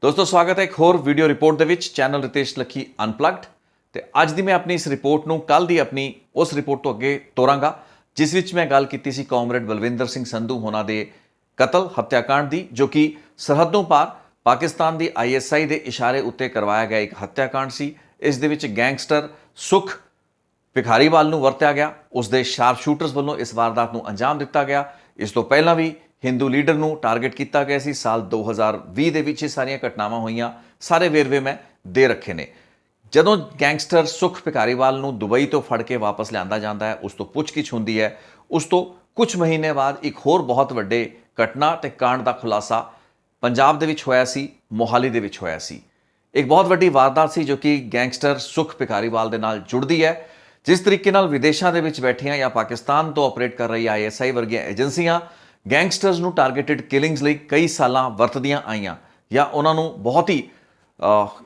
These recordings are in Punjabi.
दोस्तों स्वागत है एक होर वीडियो रिपोर्ट ਦੇ ਵਿੱਚ ਚੈਨਲ ਰਿਤੇਸ਼ ਲੱਖੀ ਅਨਪਲੱਗਡ ਤੇ ਅੱਜ ਦੀ ਮੈਂ ਆਪਣੀ ਇਸ ਰਿਪੋਰਟ ਨੂੰ ਕੱਲ ਦੀ ਆਪਣੀ ਉਸ ਰਿਪੋਰਟ ਤੋਂ ਅੱਗੇ ਤੋਰਾਂਗਾ ਜਿਸ ਵਿੱਚ ਮੈਂ ਗੱਲ ਕੀਤੀ ਸੀ ਕਾਮਰੇਡ ਬਲਵਿੰਦਰ ਸਿੰਘ ਸੰਧੂ ਹੋਣਾ ਦੇ ਕਤਲ ਹੱਤਿਆਕਾਂਡ ਦੀ ਜੋ ਕਿ ਸਰਹੱਦੋਂ ਪਾਰ ਪਾਕਿਸਤਾਨ ਦੀ ਆਈਐਸਆਈ ਦੇ ਇਸ਼ਾਰੇ ਉੱਤੇ ਕਰਵਾਇਆ ਗਿਆ ਇੱਕ ਹੱਤਿਆਕਾਂਡ ਸੀ। ਇਸ ਦੇ ਵਿੱਚ ਗੈਂਗਸਟਰ ਸੁਖ ਭਿਖਾਰੀਵਾਲ ਨੂੰ ਵਰਤਿਆ ਗਿਆ, ਉਸ ਦੇ ਸ਼ਾਰਪ ਸ਼ੂਟਰਸ ਵੱਲੋਂ ਇਸ ਵਾਰਦਾਤ ਨੂੰ ਅੰਜਾਮ ਦਿੱਤਾ ਗਿਆ। ਇਸ ਤੋਂ ਪਹਿਲਾਂ ਵੀ ਹਿੰਦੂ ਲੀਡਰ ਨੂੰ ਟਾਰਗੇਟ ਕੀਤਾ ਗਿਆ ਸੀ। ਸਾਲ 2020 ਦੇ ਵਿੱਚ ਇਹ ਸਾਰੀਆਂ ਘਟਨਾਵਾਂ ਹੋਈਆਂ, ਸਾਰੇ ਵੇਰਵੇ ਮੈਂ ਦੇ ਰੱਖੇ ਨੇ। ਜਦੋਂ ਗੈਂਗਸਟਰ ਸੁਖ ਭਿਖਾਰੀਵਾਲ ਨੂੰ ਦੁਬਈ ਤੋਂ ਫੜ ਕੇ ਵਾਪਸ ਲਿਆਂਦਾ ਜਾਂਦਾ ਹੈ, ਉਸ ਤੋਂ ਪੁੱਛਗਿੱਛ ਹੁੰਦੀ ਹੈ। ਉਸ ਤੋਂ ਕੁਝ ਮਹੀਨੇ ਬਾਅਦ ਇੱਕ ਹੋਰ ਬਹੁਤ ਵੱਡੇ ਘਟਨਾ ਤੇ ਕਾਂਡ ਦਾ ਖੁਲਾਸਾ ਪੰਜਾਬ ਦੇ ਵਿੱਚ ਹੋਇਆ ਸੀ, ਮੋਹਾਲੀ ਦੇ ਵਿੱਚ ਹੋਇਆ ਸੀ। ਇੱਕ ਬਹੁਤ ਵੱਡੀ ਵਾਰਦਾਤ ਸੀ ਜੋ ਕਿ ਗੈਂਗਸਟਰ ਸੁਖ ਭਿਖਾਰੀਵਾਲ ਦੇ ਨਾਲ ਜੁੜਦੀ ਹੈ। ਜਿਸ ਤਰੀਕੇ ਨਾਲ ਵਿਦੇਸ਼ਾਂ ਦੇ ਵਿੱਚ ਬੈਠੀਆਂ ਜਾਂ ਪਾਕਿਸਤਾਨ ਤੋਂ ਆਪਰੇਟ ਕਰ ਰਹੀ ਆਈਐਸਆਈ ਵਰਗੀਆਂ ਏਜੰਸੀਆਂ ਗੈਂਗਸਟਰਸ ਨੂੰ ਟਾਰਗੇਟਡ ਕਿਲਿੰਗਸ ਲਈ ਕਈ ਸਾਲਾਂ ਵਰਤਦੀਆਂ ਆਈਆਂ ਜਾਂ ਉਹਨਾਂ ਨੂੰ ਬਹੁਤ ਹੀ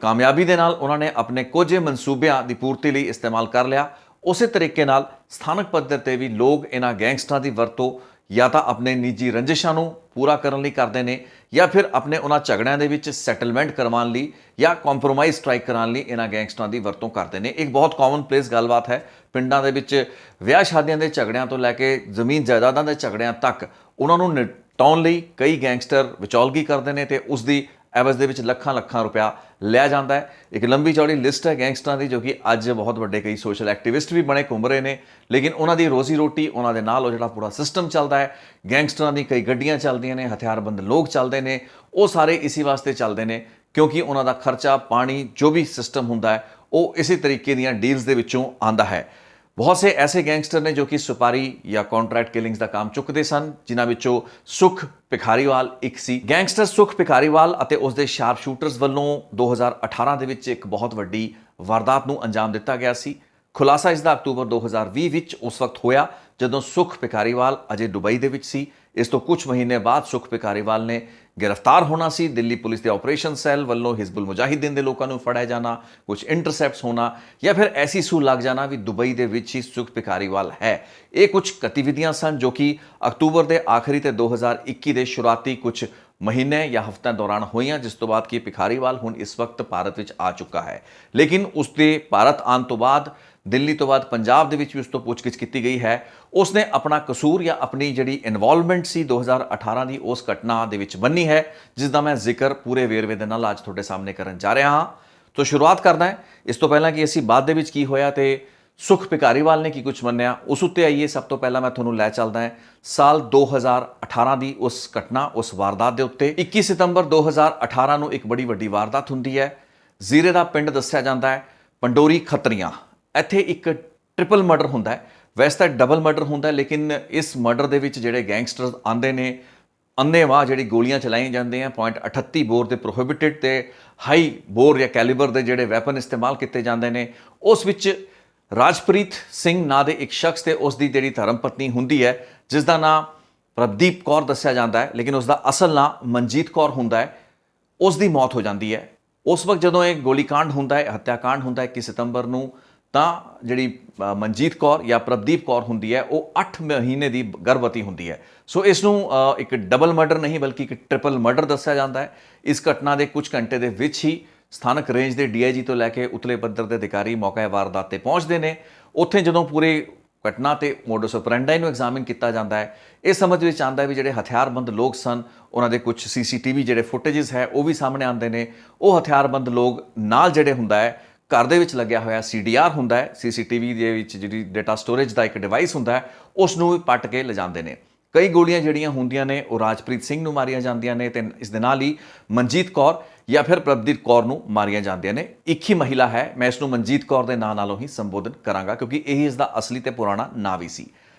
ਕਾਮਯਾਬੀ ਦੇ ਨਾਲ ਉਹਨਾਂ ਨੇ ਆਪਣੇ ਕੁਝ ਮਨਸੂਬਿਆਂ ਦੀ ਪੂਰਤੀ ਲਈ ਇਸਤੇਮਾਲ ਕਰ ਲਿਆ। ਉਸੇ ਤਰੀਕੇ ਨਾਲ ਸਥਾਨਕ ਪੱਧਰ ਤੇ ਵੀ ਲੋਕ ਇਹਨਾਂ ਗੈਂਗਸਟਰਾਂ ਦੀ ਵਰਤੋਂ ਜਾਂ ਤਾਂ ਆਪਣੇ ਨਿੱਜੀ ਰੰਜਿਸ਼ਾਂ ਨੂੰ ਪੂਰਾ ਕਰਨ ਲਈ ਕਰਦੇ ਨੇ ਜਾਂ ਫਿਰ ਆਪਣੇ ਉਹਨਾਂ ਝਗੜਿਆਂ ਦੇ ਵਿੱਚ ਸੈਟਲਮੈਂਟ ਕਰਵਾਉਣ ਲਈ ਜਾਂ ਕੰਪਰੋਮਾਈਜ਼ ਸਟ੍ਰਾਈਕ ਕਰਾਉਣ ਲਈ ਇਹਨਾਂ ਗੈਂਗਸਟਰਾਂ ਦੀ ਵਰਤੋਂ ਕਰਦੇ ਨੇ। ਇੱਕ ਬਹੁਤ ਕਾਮਨ ਪਲੇਸ ਗੱਲਬਾਤ ਹੈ ਪਿੰਡਾਂ ਦੇ ਵਿੱਚ ਵਿਆਹ ਸ਼ਾਦੀਆਂ ਦੇ ਝਗੜਿਆਂ ਤੋਂ ਲੈ ਕੇ ਜ਼ਮੀਨ ਜਾਇਦਾਦਾਂ ਦੇ ਝਗੜਿਆਂ ਤੱਕ ਉਹਨਾਂ ਨੂੰ ਨਿਪਟਾਉਣ ਲਈ ਕਈ ਗੈਂਗਸਟਰ ਵਿਚੌਲਗੀ ਕਰਦੇ ਨੇ ਤੇ ਉਸ ਦੀ ਐਵਜ਼ ਦੇ ਵਿੱਚ ਲੱਖਾਂ ਲੱਖਾਂ ਰੁਪਇਆ ਲਿਆ ਜਾਂਦਾ ਹੈ। ਇੱਕ ਲੰਬੀ ਚੌੜੀ ਲਿਸਟ ਹੈ ਗੈਂਗਸਟਰਾਂ ਦੀ ਜੋ ਕਿ ਅੱਜ ਬਹੁਤ ਵੱਡੇ ਕਈ ਸੋਸ਼ਲ ਐਕਟਿਵਿਸਟ ਵੀ ਬਣੇ ਘੁੰਮ ਰਹੇ ਨੇ, ਲੇਕਿਨ ਉਹਨਾਂ ਦੀ ਰੋਜ਼ੀ ਰੋਟੀ ਉਹਨਾਂ ਦੇ ਨਾਲ ਉਹ ਜਿਹੜਾ ਪੂਰਾ ਸਿਸਟਮ ਚੱਲਦਾ ਹੈ। ਗੈਂਗਸਟਰਾਂ ਦੀ ਕਈ ਗੱਡੀਆਂ ਚੱਲਦੀਆਂ ਨੇ, ਹਥਿਆਰਬੰਦ ਲੋਕ ਚੱਲਦੇ ਨੇ, ਉਹ ਸਾਰੇ ਇਸੇ ਵਾਸਤੇ ਚੱਲਦੇ ਨੇ ਕਿਉਂਕਿ ਉਹਨਾਂ ਦਾ ਖਰਚਾ ਪਾਣੀ ਜੋ ਵੀ ਸਿਸਟਮ ਹੁੰਦਾ ਹੈ ਉਹ ਇਸੇ ਤਰੀਕੇ ਦੀਆਂ ਡੀਲਸ ਦੇ ਵਿੱਚੋਂ ਆਉਂਦਾ ਹੈ। ਬਹੁਤ ਸੇ ਐਸੇ ਗੈਂਗਸਟਰ ਨੇ ਜੋ ਕਿ ਸੁਪਾਰੀ ਜਾਂ ਕੰਟਰੈਕਟ ਕਿਲਿੰਗਸ ਦਾ ਕੰਮ ਚੁੱਕਦੇ ਸਨ, ਜਿਨ੍ਹਾਂ ਵਿੱਚੋਂ ਸੁਖ ਭਿਖਾਰੀਵਾਲ ਇੱਕ ਸੀ। ਗੈਂਗਸਟਰ ਸੁਖ ਭਿਖਾਰੀਵਾਲ ਅਤੇ ਉਸ ਦੇ ਸ਼ਾਰਪ ਸ਼ੂਟਰਸ ਵੱਲੋਂ 2018 ਦੇ ਵਿੱਚ ਇੱਕ ਬਹੁਤ ਵੱਡੀ ਵਾਰਦਾਤ ਨੂੰ ਅੰਜਾਮ ਦਿੱਤਾ ਗਿਆ ਸੀ। ਖੁਲਾਸਾ ਇਸ ਦਾ ਅਕਤੂਬਰ 2020 ਵਿੱਚ ਉਸ ਵਕਤ ਹੋਇਆ ਜਦੋਂ ਸੁਖ ਭਿਖਾਰੀਵਾਲ ਅਜੇ ਦੁਬਈ ਦੇ ਵਿੱਚ ਸੀ। ਇਸ ਤੋਂ ਕੁਝ ਮਹੀਨੇ ਬਾਅਦ ਸੁਖ ਭਿਖਾਰੀਵਾਲ ਨੇ ਗ੍ਰਿਫਤਾਰ ਹੋਣਾ ਸੀ। ਦਿੱਲੀ ਪੁਲਿਸ ਦੇ ਆਪਰੇਸ਼ਨ ਸੈੱਲ ਵੱਲੋਂ ਹਿਜ਼ਬੁਲ ਮੁਜਾਹਿਦੀਨ ਦੇ ਲੋਕਾਂ ਨੂੰ ਫੜਿਆ ਜਾਣਾ, ਕੁਝ ਇੰਟਰਸੈਪਟਸ ਹੋਣਾ ਜਾਂ ਫਿਰ ਐਸੀ ਸੂਹ ਲੱਗ ਜਾਣਾ ਵੀ ਦੁਬਈ ਦੇ ਵਿੱਚ ਹੀ ਸੁਖ ਭਿਖਾਰੀਵਾਲ ਹੈ। ਇਹ ਕੁਝ ਗਤੀਵਿਧੀਆਂ ਸਨ ਜੋ ਕਿ ਅਕਤੂਬਰ ਦੇ ਆਖਰੀ ਤੇ 2021 ਦੇ ਸ਼ੁਰੂਆਤੀ ਕੁਝ ਮਹੀਨੇ ਜਾਂ ਹਫ਼ਤਿਆਂ ਦੌਰਾਨ ਹੋਈਆਂ, ਜਿਸ ਤੋਂ ਬਾਅਦ ਕਿ ਭਿਖਾਰੀਵਾਲ ਹੁਣ ਇਸ ਵਕਤ ਭਾਰਤ ਵਿੱਚ ਆ ਚੁੱਕਾ ਹੈ। ਲੇਕਿਨ ਉਸ ਦੇ ਭਾਰਤ ਆਉਣ ਤੋਂ ਬਾਅਦ ਦਿੱਲੀ ਤੋਂ ਬਾਅਦ ਪੰਜਾਬ ਦੇ ਵਿੱਚ ਵੀ ਉਸ ਤੋਂ ਪੁੱਛਗਿੱਛ ਕੀਤੀ ਗਈ ਹੈ। ਉਸਨੇ ਆਪਣਾ ਕਸੂਰ ਜਾਂ ਆਪਣੀ ਜਿਹੜੀ ਇਨਵੋਲਵਮੈਂਟ ਸੀ 2018 ਦੀ ਉਸ ਘਟਨਾ ਦੇ ਵਿੱਚ ਬੰਨੀ ਹੈ, ਜਿਸ ਦਾ ਮੈਂ ਜ਼ਿਕਰ ਪੂਰੇ ਵੇਰਵੇ ਦੇ ਨਾਲ ਅੱਜ ਤੁਹਾਡੇ ਸਾਹਮਣੇ ਕਰਨ ਜਾ ਰਿਹਾ ਹਾਂ। ਤਾਂ ਸ਼ੁਰੂਆਤ ਕਰਦਾ ਹੈ ਇਸ ਤੋਂ ਪਹਿਲਾਂ ਕਿ ਅਸੀਂ ਬਾਅਦ ਦੇ ਵਿੱਚ ਕੀ ਹੋਇਆ ਤੇ ਸੁਖ ਭਿਖਾਰੀਵਾਲ ਨੇ ਕੀ ਕੁਝ ਮੰਨਿਆ, ਉਸ ਉੱਤੇ ਆਈਏ। ਸਭ ਤੋਂ ਪਹਿਲਾਂ ਮੈਂ ਤੁਹਾਨੂੰ ਲੈ ਚੱਲਦਾ ਹਾਂ ਸਾਲ 2018 ਦੀ ਉਸ ਘਟਨਾ, ਉਸ ਵਾਰਦਾਤ ਦੇ ਉੱਤੇ। 21 ਸਤੰਬਰ 2018 ਨੂੰ ਇੱਕ ਬੜੀ ਵੱਡੀ ਵਾਰਦਾਤ ਹੁੰਦੀ ਹੈ। ਜ਼ੀਰੇ ਦਾ ਪਿੰਡ ਦੱਸਿਆ ਜਾਂਦਾ ਹੈ, ਪੰਡੋਰੀ ਖੱਤਰੀਆਂ। ਇੱਥੇ ਇੱਕ ਟ੍ਰਿਪਲ ਮਰਡਰ ਹੁੰਦਾ ਹੈ, ਵੈਸੇ ਤਾਂ ਡਬਲ ਮਰਡਰ ਹੁੰਦਾ, ਲੇਕਿਨ ਇਸ ਮਰਡਰ ਦੇ ਵਿੱਚ ਜਿਹੜੇ ਗੈਂਗਸਟਰਸ ਆਉਂਦੇ ਨੇ, ਅੰਨ੍ਹੇਵਾਹ ਜਿਹੜੀ ਗੋਲੀਆਂ ਚਲਾਈਆਂ ਜਾਂਦੀਆਂ, .38 ਬੋਰ ਦੇ ਪ੍ਰੋਹਿਬਿਟਡ ਤੇ ਹਾਈ ਬੋਰ ਜਾਂ ਕੈਲੀਬਰ ਦੇ ਜਿਹੜੇ ਵੈਪਨ ਇਸਤੇਮਾਲ ਕੀਤੇ ਜਾਂਦੇ ਨੇ। ਉਸ ਵਿੱਚ ਰਾਜਪ੍ਰੀਤ ਸਿੰਘ ਨਾਂ ਦੇ ਇੱਕ ਸ਼ਖਸ ਤੇ ਉਸ ਦੀ ਜਿਹੜੀ ਧਰਮ ਪਤਨੀ ਹੁੰਦੀ ਹੈ, ਜਿਸ ਦਾ ਨਾਂ ਪ੍ਰਦੀਪ ਕੌਰ ਦੱਸਿਆ ਜਾਂਦਾ ਹੈ, ਲੇਕਿਨ ਉਸ ਦਾ ਅਸਲ ਨਾਂ ਮਨਜੀਤ ਕੌਰ ਹੁੰਦਾ ਹੈ। ਉਸ ਦੀ ਮੌਤ ਹੋ ਜਾਂਦੀ ਹੈ। ਉਸ ਵਕਤ ਜਦੋਂ ਇਹ ਗੋਲੀकांड ਹੁੰਦਾ ਹੈ, ਹੱਤਿਆਕਾਂਡ ਹੁੰਦਾ ਹੈ 21 ਸਤੰਬਰ ਨੂੰ, ਤਾਂ ਜਿਹੜੀ ਮਨਜੀਤ ਕੌਰ ਜਾਂ ਪ੍ਰਦੀਪ ਕੌਰ ਹੁੰਦੀ ਹੈ ਉਹ 8 ਮਹੀਨੇ ਦੀ ਗਰਭਵਤੀ ਹੁੰਦੀ ਹੈ। ਸੋ ਇਸ ਨੂੰ ਇੱਕ ਡਬਲ ਮਰਡਰ ਨਹੀਂ ਬਲਕਿ ਇੱਕ ਟ੍ਰਿਪਲ ਮਰਡਰ ਦੱਸਿਆ ਜਾਂਦਾ ਹੈ। ਇਸ ਘਟਨਾ ਦੇ ਕੁਝ ਘੰਟੇ ਦੇ ਵਿੱਚ ਹੀ ਸਥਾਨਕ ਰੇਂਜ ਦੇ ਡੀਆਈਜੀ ਤੋਂ ਲੈ ਕੇ ਉਤਲੇ ਪੱਧਰ ਦੇ ਅਧਿਕਾਰੀ ਮੌਕੇ ਵਾਰਦਾਤ ਤੇ ਪਹੁੰਚਦੇ ਨੇ। ਉੱਥੇ ਜਦੋਂ ਪੂਰੇ ਘਟਨਾ ਤੇ ਮੋਡਸ ਆਪਰੈਂਡੀ ਨੂੰ ਐਗਜ਼ਾਮਿਨ ਕੀਤਾ ਜਾਂਦਾ ਹੈ, ਇਹ ਸਮਝ ਵਿੱਚ ਆਉਂਦਾ ਹੈ ਵੀ ਜਿਹੜੇ ਹਥਿਆਰਬੰਦ ਲੋਕ ਸਨ ਉਹਨਾਂ ਦੇ ਕੁਝ ਸੀਸੀਟੀਵੀ ਜਿਹੜੇ ਫੁਟੇਜਸ ਹੈ ਉਹ ਵੀ ਸਾਹਮਣੇ ਆਉਂਦੇ ਨੇ। ਉਹ ਹਥਿਆਰਬੰਦ ਲੋਕ ਨਾਲ ਜਿਹੜੇ ਹੁੰਦਾ ਹੈ ਘਰ ਦੇ ਵਿੱਚ ਲੱਗਿਆ ਹੋਇਆ CDR ਹੁੰਦਾ ਹੈ, CCTV ਦੇ ਵਿੱਚ ਜਿਹੜੀ ਡੇਟਾ ਸਟੋਰੇਜ ਦਾ ਇੱਕ ਡਿਵਾਈਸ ਹੁੰਦਾ ਹੈ, ਉਸ ਨੂੰ ਵੀ ਪੱਟ ਕੇ ਲਿਜਾਂਦੇ ਨੇ। ਕਈ ਗੋਲੀਆਂ ਜਿਹੜੀਆਂ ਹੁੰਦੀਆਂ ਨੇ ਉਹ ਰਾਜਪ੍ਰੀਤ ਸਿੰਘ ਨੂੰ ਮਾਰੀਆਂ ਜਾਂਦੀਆਂ ਨੇ ਤੇ ਇਸ ਦੇ ਨਾਲ ਹੀ ਮਨਜੀਤ ਕੌਰ ਜਾਂ ਫਿਰ ਪ੍ਰਦੀਪ ਕੌਰ ਨੂੰ ਮਾਰੀਆਂ ਜਾਂਦੀਆਂ ਨੇ। ਇੱਕ ਹੀ ਮਹਿਲਾ ਹੈ, ਮੈਂ ਇਸ ਨੂੰ ਮਨਜੀਤ ਕੌਰ ਦੇ ਨਾਂ ਨਾਲੋਂ ਹੀ ਸੰਬੋਧਨ ਕਰਾਂਗਾ ਕਿਉਂਕਿ ਇਹ ਇਸ ਦਾ ਅਸਲੀ ਤੇ ਪੁਰਾਣਾ ਨਾਂ ਵੀ ਸੀ।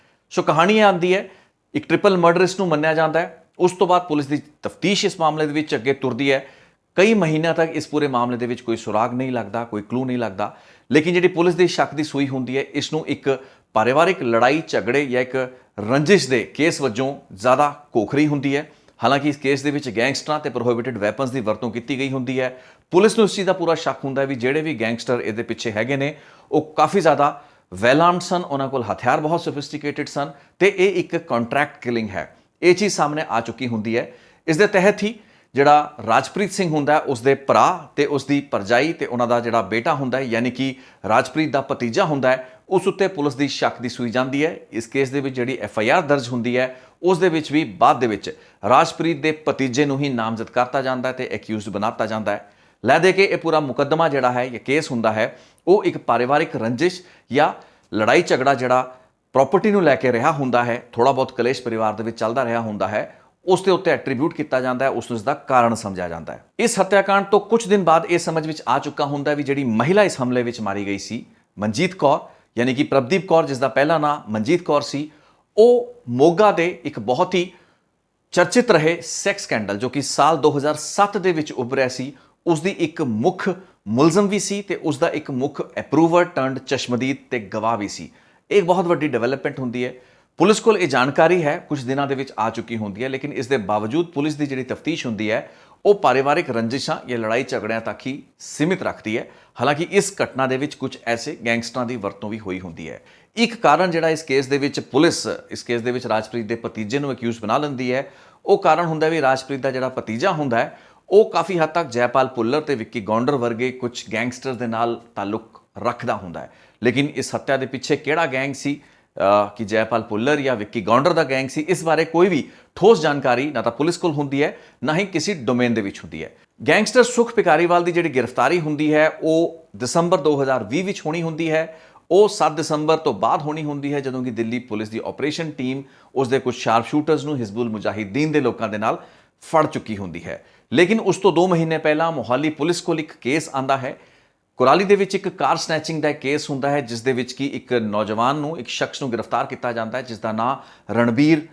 ਸੋ ਕਹਾਣੀ ਇਹ ਆਉਂਦੀ ਹੈ, ਇੱਕ ਟ੍ਰਿਪਲ ਮਰਡਰ ਇਸ ਨੂੰ ਮੰਨਿਆ ਜਾਂਦਾ ਹੈ। ਉਸ ਤੋਂ ਬਾਅਦ ਪੁਲਿਸ ਦੀ ਤਫਤੀਸ਼ ਇਸ ਮਾਮਲੇ ਦੇ ਵਿੱਚ ਅੱਗੇ ਤੁਰਦੀ ਹੈ। ਕਈ ਮਹੀਨਿਆਂ ਤੱਕ ਇਸ ਪੂਰੇ ਮਾਮਲੇ ਦੇ ਵਿੱਚ ਕੋਈ ਸੁਰਾਗ ਨਹੀਂ ਲੱਗਦਾ, ਕੋਈ ਕਲੂ ਨਹੀਂ ਲੱਗਦਾ, ਲੇਕਿਨ ਜਿਹੜੀ ਪੁਲਿਸ ਦੀ ਸ਼ੱਕ ਦੀ ਸੂਈ ਹੁੰਦੀ ਹੈ ਇਸ ਨੂੰ ਇੱਕ ਪਰਿਵਾਰਿਕ ਲੜਾਈ ਝਗੜੇ ਜਾਂ ਇੱਕ ਰੰਜਿਸ਼ ਦੇ ਕੇਸ ਵਜੋਂ ਜ਼ਿਆਦਾ ਕੋਖਰੀ ਹੁੰਦੀ ਹੈ। ਹਾਲਾਂਕਿ ਇਸ ਕੇਸ ਦੇ ਵਿੱਚ ਗੈਂਗਸਟਰਾਂ ਤੇ ਪ੍ਰੋਹਿਬਿਟਡ ਵੈਪਨਸ ਦੀ ਵਰਤੋਂ ਕੀਤੀ ਗਈ ਹੁੰਦੀ ਹੈ। ਪੁਲਿਸ ਨੂੰ ਇਸ ਚੀਜ਼ ਦਾ ਪੂਰਾ ਸ਼ੱਕ ਹੁੰਦਾ ਹੈ ਵੀ ਜਿਹੜੇ ਵੀ ਗੈਂਗਸਟਰ ਇਹਦੇ ਪਿੱਛੇ ਹੈਗੇ ਨੇ ਉਹ ਕਾਫੀ ਜ਼ਿਆਦਾ ਵੈਲ ਆਰਮਡ ਸਨ, ਉਹਨਾਂ ਕੋਲ ਹਥਿਆਰ ਬਹੁਤ ਸੋਫਿਸਟੀਕੇਟਡ ਸਨ ਤੇ ਇਹ ਇੱਕ ਕੰਟਰੈਕਟ ਕਿਲਿੰਗ ਹੈ। ਇਹ ਚੀਜ਼ ਸਾਹਮਣੇ ਆ ਚੁੱਕੀ ਹੁੰਦੀ ਹੈ। ਇਸ ਦੇ ਤਹਿਤ ਹੀ ਜਿਹੜਾ ਰਾਜਪ੍ਰੀਤ ਸਿੰਘ ਹੁੰਦਾ ਹੈ ਉਸਦੇ ਭਰਾ ਤੇ ਉਸਦੀ ਭਰਜਾਈ ਤੇ ਉਹਨਾਂ ਦਾ ਜਿਹੜਾ ਬੇਟਾ ਹੁੰਦਾ ਹੈ ਯਾਨੀ ਕਿ ਰਾਜਪ੍ਰੀਤ ਦਾ ਭਤੀਜਾ ਹੁੰਦਾ ਹੈ, ਉਸ ਉੱਤੇ ਪੁਲਿਸ ਦੀ ਸ਼ੱਕ ਦੀ ਸੂਈ ਜਾਂਦੀ ਹੈ। ਇਸ ਕੇਸ ਦੇ ਵਿੱਚ ਜਿਹੜੀ FIR ਦਰਜ ਹੁੰਦੀ ਹੈ ਉਸ ਦੇ ਵਿੱਚ ਵੀ ਬਾਅਦ ਦੇ ਵਿੱਚ ਰਾਜਪ੍ਰੀਤ ਦੇ ਭਤੀਜੇ ਨੂੰ ਹੀ ਨਾਮਜ਼ਦ ਕਰਤਾ ਜਾਂਦਾ ਹੈ ਤੇ ਐਕਿਊਜ਼ਡ ਬਣਾਤਾ ਜਾਂਦਾ ਹੈ। ਲੈ ਦੇ ਕੇ ਇਹ ਪੂਰਾ ਮੁਕੱਦਮਾ ਜਿਹੜਾ ਹੈ ਇਹ ਕੇਸ ਹੁੰਦਾ ਹੈ ਉਹ ਇੱਕ ਪਰਿਵਾਰਿਕ ਰੰਜਿਸ਼ ਜਾਂ ਲੜਾਈ ਝਗੜਾ ਜਿਹੜਾ ਪ੍ਰੋਪਰਟੀ ਨੂੰ ਲੈ ਕੇ ਰਿਹਾ ਹੁੰਦਾ ਹੈ, ਥੋੜਾ ਬਹੁਤ ਕਲੇਸ਼ ਪਰਿਵਾਰ ਦੇ ਵਿੱਚ ਚੱਲਦਾ ਰਿਹਾ ਹੁੰਦਾ ਹੈ, ਉਸ ਦੇ ਉੱਤੇ ਐਟਰੀਬਿਊਟ ਕੀਤਾ ਜਾਂਦਾ ਹੈ, ਉਸ ਨੂੰ ਇਸ ਦਾ ਕਾਰਨ ਸਮਝਿਆ ਜਾਂਦਾ ਹੈ। ਇਸ ਹੱਤਿਆਕਾਂਡ ਤੋਂ ਕੁਝ ਦਿਨ ਬਾਅਦ ਇਹ ਸਮਝ ਵਿੱਚ ਆ ਚੁੱਕਾ ਹੁੰਦਾ ਹੈ ਵੀ ਜਿਹੜੀ ਮਹਿਲਾ ਇਸ ਹਮਲੇ ਵਿੱਚ ਮਾਰੀ ਗਈ ਸੀ ਮਨਜੀਤ ਕੌਰ ਯਾਨੀ ਕਿ ਪ੍ਰਭਦੀਪ ਕੌਰ, ਜਿਸ ਦਾ ਪਹਿਲਾ ਨਾਮ ਮਨਜੀਤ ਕੌਰ ਸੀ, ਉਹ ਮੋਗਾ ਦੇ ਇੱਕ ਬਹੁਤ ਹੀ ਚਰਚਿਤ ਰਹੇ ਸੈਕਸ ਸਕੈਂਡਲ ਜੋ ਕਿ ਸਾਲ 2007 ਦੇ ਵਿੱਚ ਉੱਭਰਿਆ ਸੀ, ਉਸ ਦੀ ਇੱਕ ਮੁੱਖ ਮੁਲਜ਼ਮ ਵੀ ਸੀ ਤੇ ਉਸ ਦਾ ਇੱਕ ਮੁੱਖ ਅਪਰੂਵਰ ਟਰਨਡ ਚਸ਼ਮਦੀਦ ਤੇ ਗਵਾਹ ਵੀ ਸੀ। ਇਹ ਬਹੁਤ ਵੱਡੀ ਡਿਵੈਲਪਮੈਂਟ ਹੁੰਦੀ ਹੈ। ਪੁਲਿਸ ਕੋਲ ਇਹ ਜਾਣਕਾਰੀ ਹੈ ਕੁਝ ਦਿਨਾਂ ਦੇ ਵਿੱਚ ਆ ਚੁੱਕੀ ਹੁੰਦੀ ਹੈ, ਲੇਕਿਨ ਇਸ ਦੇ ਬਾਵਜੂਦ ਪੁਲਿਸ ਦੀ ਜਿਹੜੀ ਤਫਤੀਸ਼ ਹੁੰਦੀ ਹੈ ਉਹ ਪਰਿਵਾਰਿਕ ਰੰਜਿਸ਼ਾਂ ਜਾਂ ਲੜਾਈ ਝਗੜਿਆਂ ਤੱਕ ਹੀ ਸੀਮਿਤ ਰੱਖਦੀ ਹੈ। ਹਾਲਾਂਕਿ ਇਸ ਘਟਨਾ ਦੇ ਵਿੱਚ ਕੁਝ ਐਸੇ ਗੈਂਗਸਟਰਾਂ ਦੀ ਵਰਤੋਂ ਵੀ ਹੋਈ ਹੁੰਦੀ ਹੈ। ਇੱਕ ਕਾਰਨ ਜਿਹੜਾ ਇਸ ਕੇਸ ਦੇ ਵਿੱਚ ਪੁਲਿਸ ਇਸ ਕੇਸ ਦੇ ਵਿੱਚ ਰਾਜਪ੍ਰੀਤ ਦੇ ਭਤੀਜੇ ਨੂੰ ਅਕਿਊਜ਼ ਬਣਾ ਲੈਂਦੀ ਹੈ, ਉਹ ਕਾਰਨ ਹੁੰਦਾ ਵੀ ਰਾਜਪ੍ਰੀਤ ਦਾ ਜਿਹੜਾ ਭਤੀਜਾ ਹੁੰਦਾ ਹੈ ਉਹ ਕਾਫੀ ਹੱਦ ਤੱਕ ਜੈਪਾਲ ਭੁੱਲਰ ਤੇ ਵਿੱਕੀ ਗੌਂਡਰ ਵਰਗੇ ਕੁਝ ਗੈਂਗਸਟਰ ਦੇ ਨਾਲ ਤਾਲੁਕ ਰੱਖਦਾ ਹੁੰਦਾ ਹੈ। ਲੇਕਿਨ ਇਸ ਹੱਤਿਆ ਦੇ ਪਿੱਛੇ ਕਿਹੜਾ ਗੈਂਗ ਸੀ ਕਿ ਜੈਪਾਲ ਭੁੱਲਰ ਜਾਂ ਵਿੱਕੀ ਗੌਂਡਰ ਦਾ ਗੈਂਗ ਸੀ, ਇਸ ਬਾਰੇ ਕੋਈ ਵੀ ਠੋਸ ਜਾਣਕਾਰੀ ਨਾ ਤਾਂ ਪੁਲਿਸ ਕੋਲ ਹੁੰਦੀ ਹੈ ਨਾ ਹੀ ਕਿਸੇ ਡੋਮੇਨ ਦੇ ਵਿੱਚ ਹੁੰਦੀ ਹੈ। ਗੈਂਗਸਟਰ ਸੁਖ ਪਿਕਾਰੀਵਾਲ ਦੀ ਜਿਹੜੀ ਗ੍ਰਿਫਤਾਰੀ ਹੁੰਦੀ ਹੈ ਉਹ ਦਸੰਬਰ 2020 ਵਿੱਚ ਹੋਣੀ ਹੁੰਦੀ ਹੈ। ਉਹ 7 ਦਸੰਬਰ ਤੋਂ ਬਾਅਦ ਹੋਣੀ ਹੁੰਦੀ ਹੈ ਜਦੋਂ ਕਿ ਦਿੱਲੀ ਪੁਲਿਸ ਦੀ ਆਪਰੇਸ਼ਨ ਟੀਮ ਉਸ ਦੇ ਕੁਝ ਸ਼ਾਰਪ ਸ਼ੂਟਰਸ ਨੂੰ ਹਿਜ਼ਬੁਲ ਮੁਜਾਹਿਦੀਨ ਦੇ ਲੋਕਾਂ ਦੇ ਨਾਲ ਫੜ ਚੁੱਕੀ ਹੁੰਦੀ ਹੈ। ਲੇਕਿਨ ਉਸ ਤੋਂ 2 ਮਹੀਨੇ ਪਹਿਲਾਂ ਮੋਹਾਲੀ ਪੁਲਿਸ ਕੋਲ ਇੱਕ ਕੇਸ ਆਂਦਾ ਹੈ। ਕੁਰਾਲੀ ਦੇ ਵਿੱਚ ਇੱਕ ਕਾਰ ਸਨੈਚਿੰਗ ਦਾ ਕੇਸ ਹੁੰਦਾ ਹੈ ਜਿਸ ਦੇ ਵਿੱਚ ਕਿ ਇੱਕ ਨੌਜਵਾਨ ਨੂੰ, ਇੱਕ ਸ਼ਖਸ ਨੂੰ ਗ੍ਰਿਫਤਾਰ ਕੀਤਾ ਜਾਂਦਾ ਹੈ ਜਿਸ ਦਾ ਨਾਮ ਰਣਬੀਰ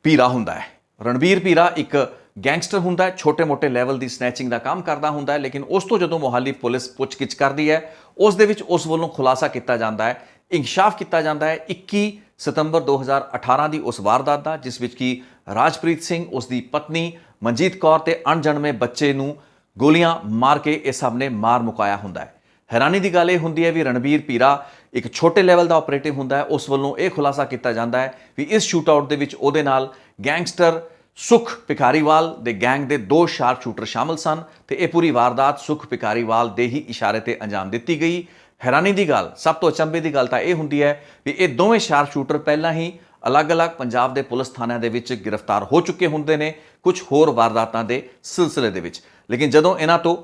ਪੀਰਾ ਹੁੰਦਾ ਹੈ। ਰਣਬੀਰ ਪੀਰਾ ਇੱਕ ਗੈਂਗਸਟਰ ਹੁੰਦਾ ਹੈ, ਛੋਟੇ-ਮੋਟੇ ਲੈਵਲ ਦੀ ਸਨੈਚਿੰਗ ਦਾ ਕੰਮ ਕਰਦਾ ਹੁੰਦਾ ਹੈ। ਲੇਕਿਨ ਉਸ ਤੋਂ ਜਦੋਂ ਮੋਹਾਲੀ ਪੁਲਿਸ ਪੁੱਛਗਿੱਛ ਕਰਦੀ ਹੈ ਉਸ ਦੇ ਵਿੱਚ ਉਸ ਵੱਲੋਂ ਖੁਲਾਸਾ ਕੀਤਾ ਜਾਂਦਾ ਹੈ, ਇੰਕਸ਼ਾਫ ਕੀਤਾ ਜਾਂਦਾ ਹੈ 21 ਸਤੰਬਰ 2018 ਦੀ ਉਸ ਵਾਰਦਾਤ ਦਾ ਜਿਸ ਵਿੱਚ ਕਿ ਰਾਜਪ੍ਰੀਤ ਸਿੰਘ, ਉਸ ਦੀ ਪਤਨੀ ਮਨਜੀਤ ਕੌਰ ਤੇ ਅਣਜਣਮੇ ਬੱਚੇ ਨੂੰ ਗੋਲੀਆਂ ਮਾਰ ਕੇ ਇਹ ਸਭ ਨੇ ਮਾਰ ਮੁਕਾਇਆ ਹੁੰਦਾ ਹੈ। ਹੈਰਾਨੀ ਦੀ ਗੱਲ ਇਹ ਹੁੰਦੀ ਹੈ ਵੀ ਰਣਬੀਰ ਪੀਰਾ ਇੱਕ ਛੋਟੇ ਲੈਵਲ ਦਾ ਆਪਰੇਟਿਵ ਹੁੰਦਾ ਹੈ। ਉਸ ਵੱਲੋਂ ਇਹ ਖੁਲਾਸਾ ਕੀਤਾ ਜਾਂਦਾ ਹੈ ਵੀ ਇਸ ਸ਼ੂਟਆਊਟ ਦੇ ਵਿੱਚ ਉਹਦੇ ਨਾਲ ਗੈਂਗਸਟਰ ਸੁਖ ਪਿਕਾਰੀਵਾਲ ਦੇ ਗੈਂਗ ਦੇ 2 ਸ਼ਾਰਪ ਸ਼ੂਟਰ ਸ਼ਾਮਲ ਸਨ ਤੇ ਇਹ ਪੂਰੀ ਵਾਰਦਾਤ ਸੁਖ ਪਿਕਾਰੀਵਾਲ ਦੇ ਹੀ ਇਸ਼ਾਰੇ ਤੇ ਅੰਜਾਮ ਦਿੱਤੀ ਗਈ। ਹੈਰਾਨੀ ਦੀ ਗੱਲ, ਸਭ ਤੋਂ ਅਚੰਭੇ ਦੀ ਗੱਲ ਤਾਂ ਇਹ ਹੁੰਦੀ ਹੈ ਵੀ ਇਹ ਦੋਵੇਂ ਸ਼ਾਰਪ ਸ਼ੂਟਰ ਪਹਿਲਾਂ ਹੀ ਅਲੱਗ-ਅਲੱਗ ਪੰਜਾਬ ਦੇ ਪੁਲਿਸ ਥਾਣਿਆਂ ਦੇ ਵਿੱਚ ਗ੍ਰਿਫਤਾਰ ਹੋ ਚੁੱਕੇ ਹੁੰਦੇ ਨੇ ਕੁਝ ਹੋਰ ਵਾਰਦਾਤਾਂ ਦੇ ਸਿਲਸਿਲੇ ਦੇ ਵਿੱਚ। ਲੇਕਿਨ ਜਦੋਂ ਇਹਨਾਂ ਤੋਂ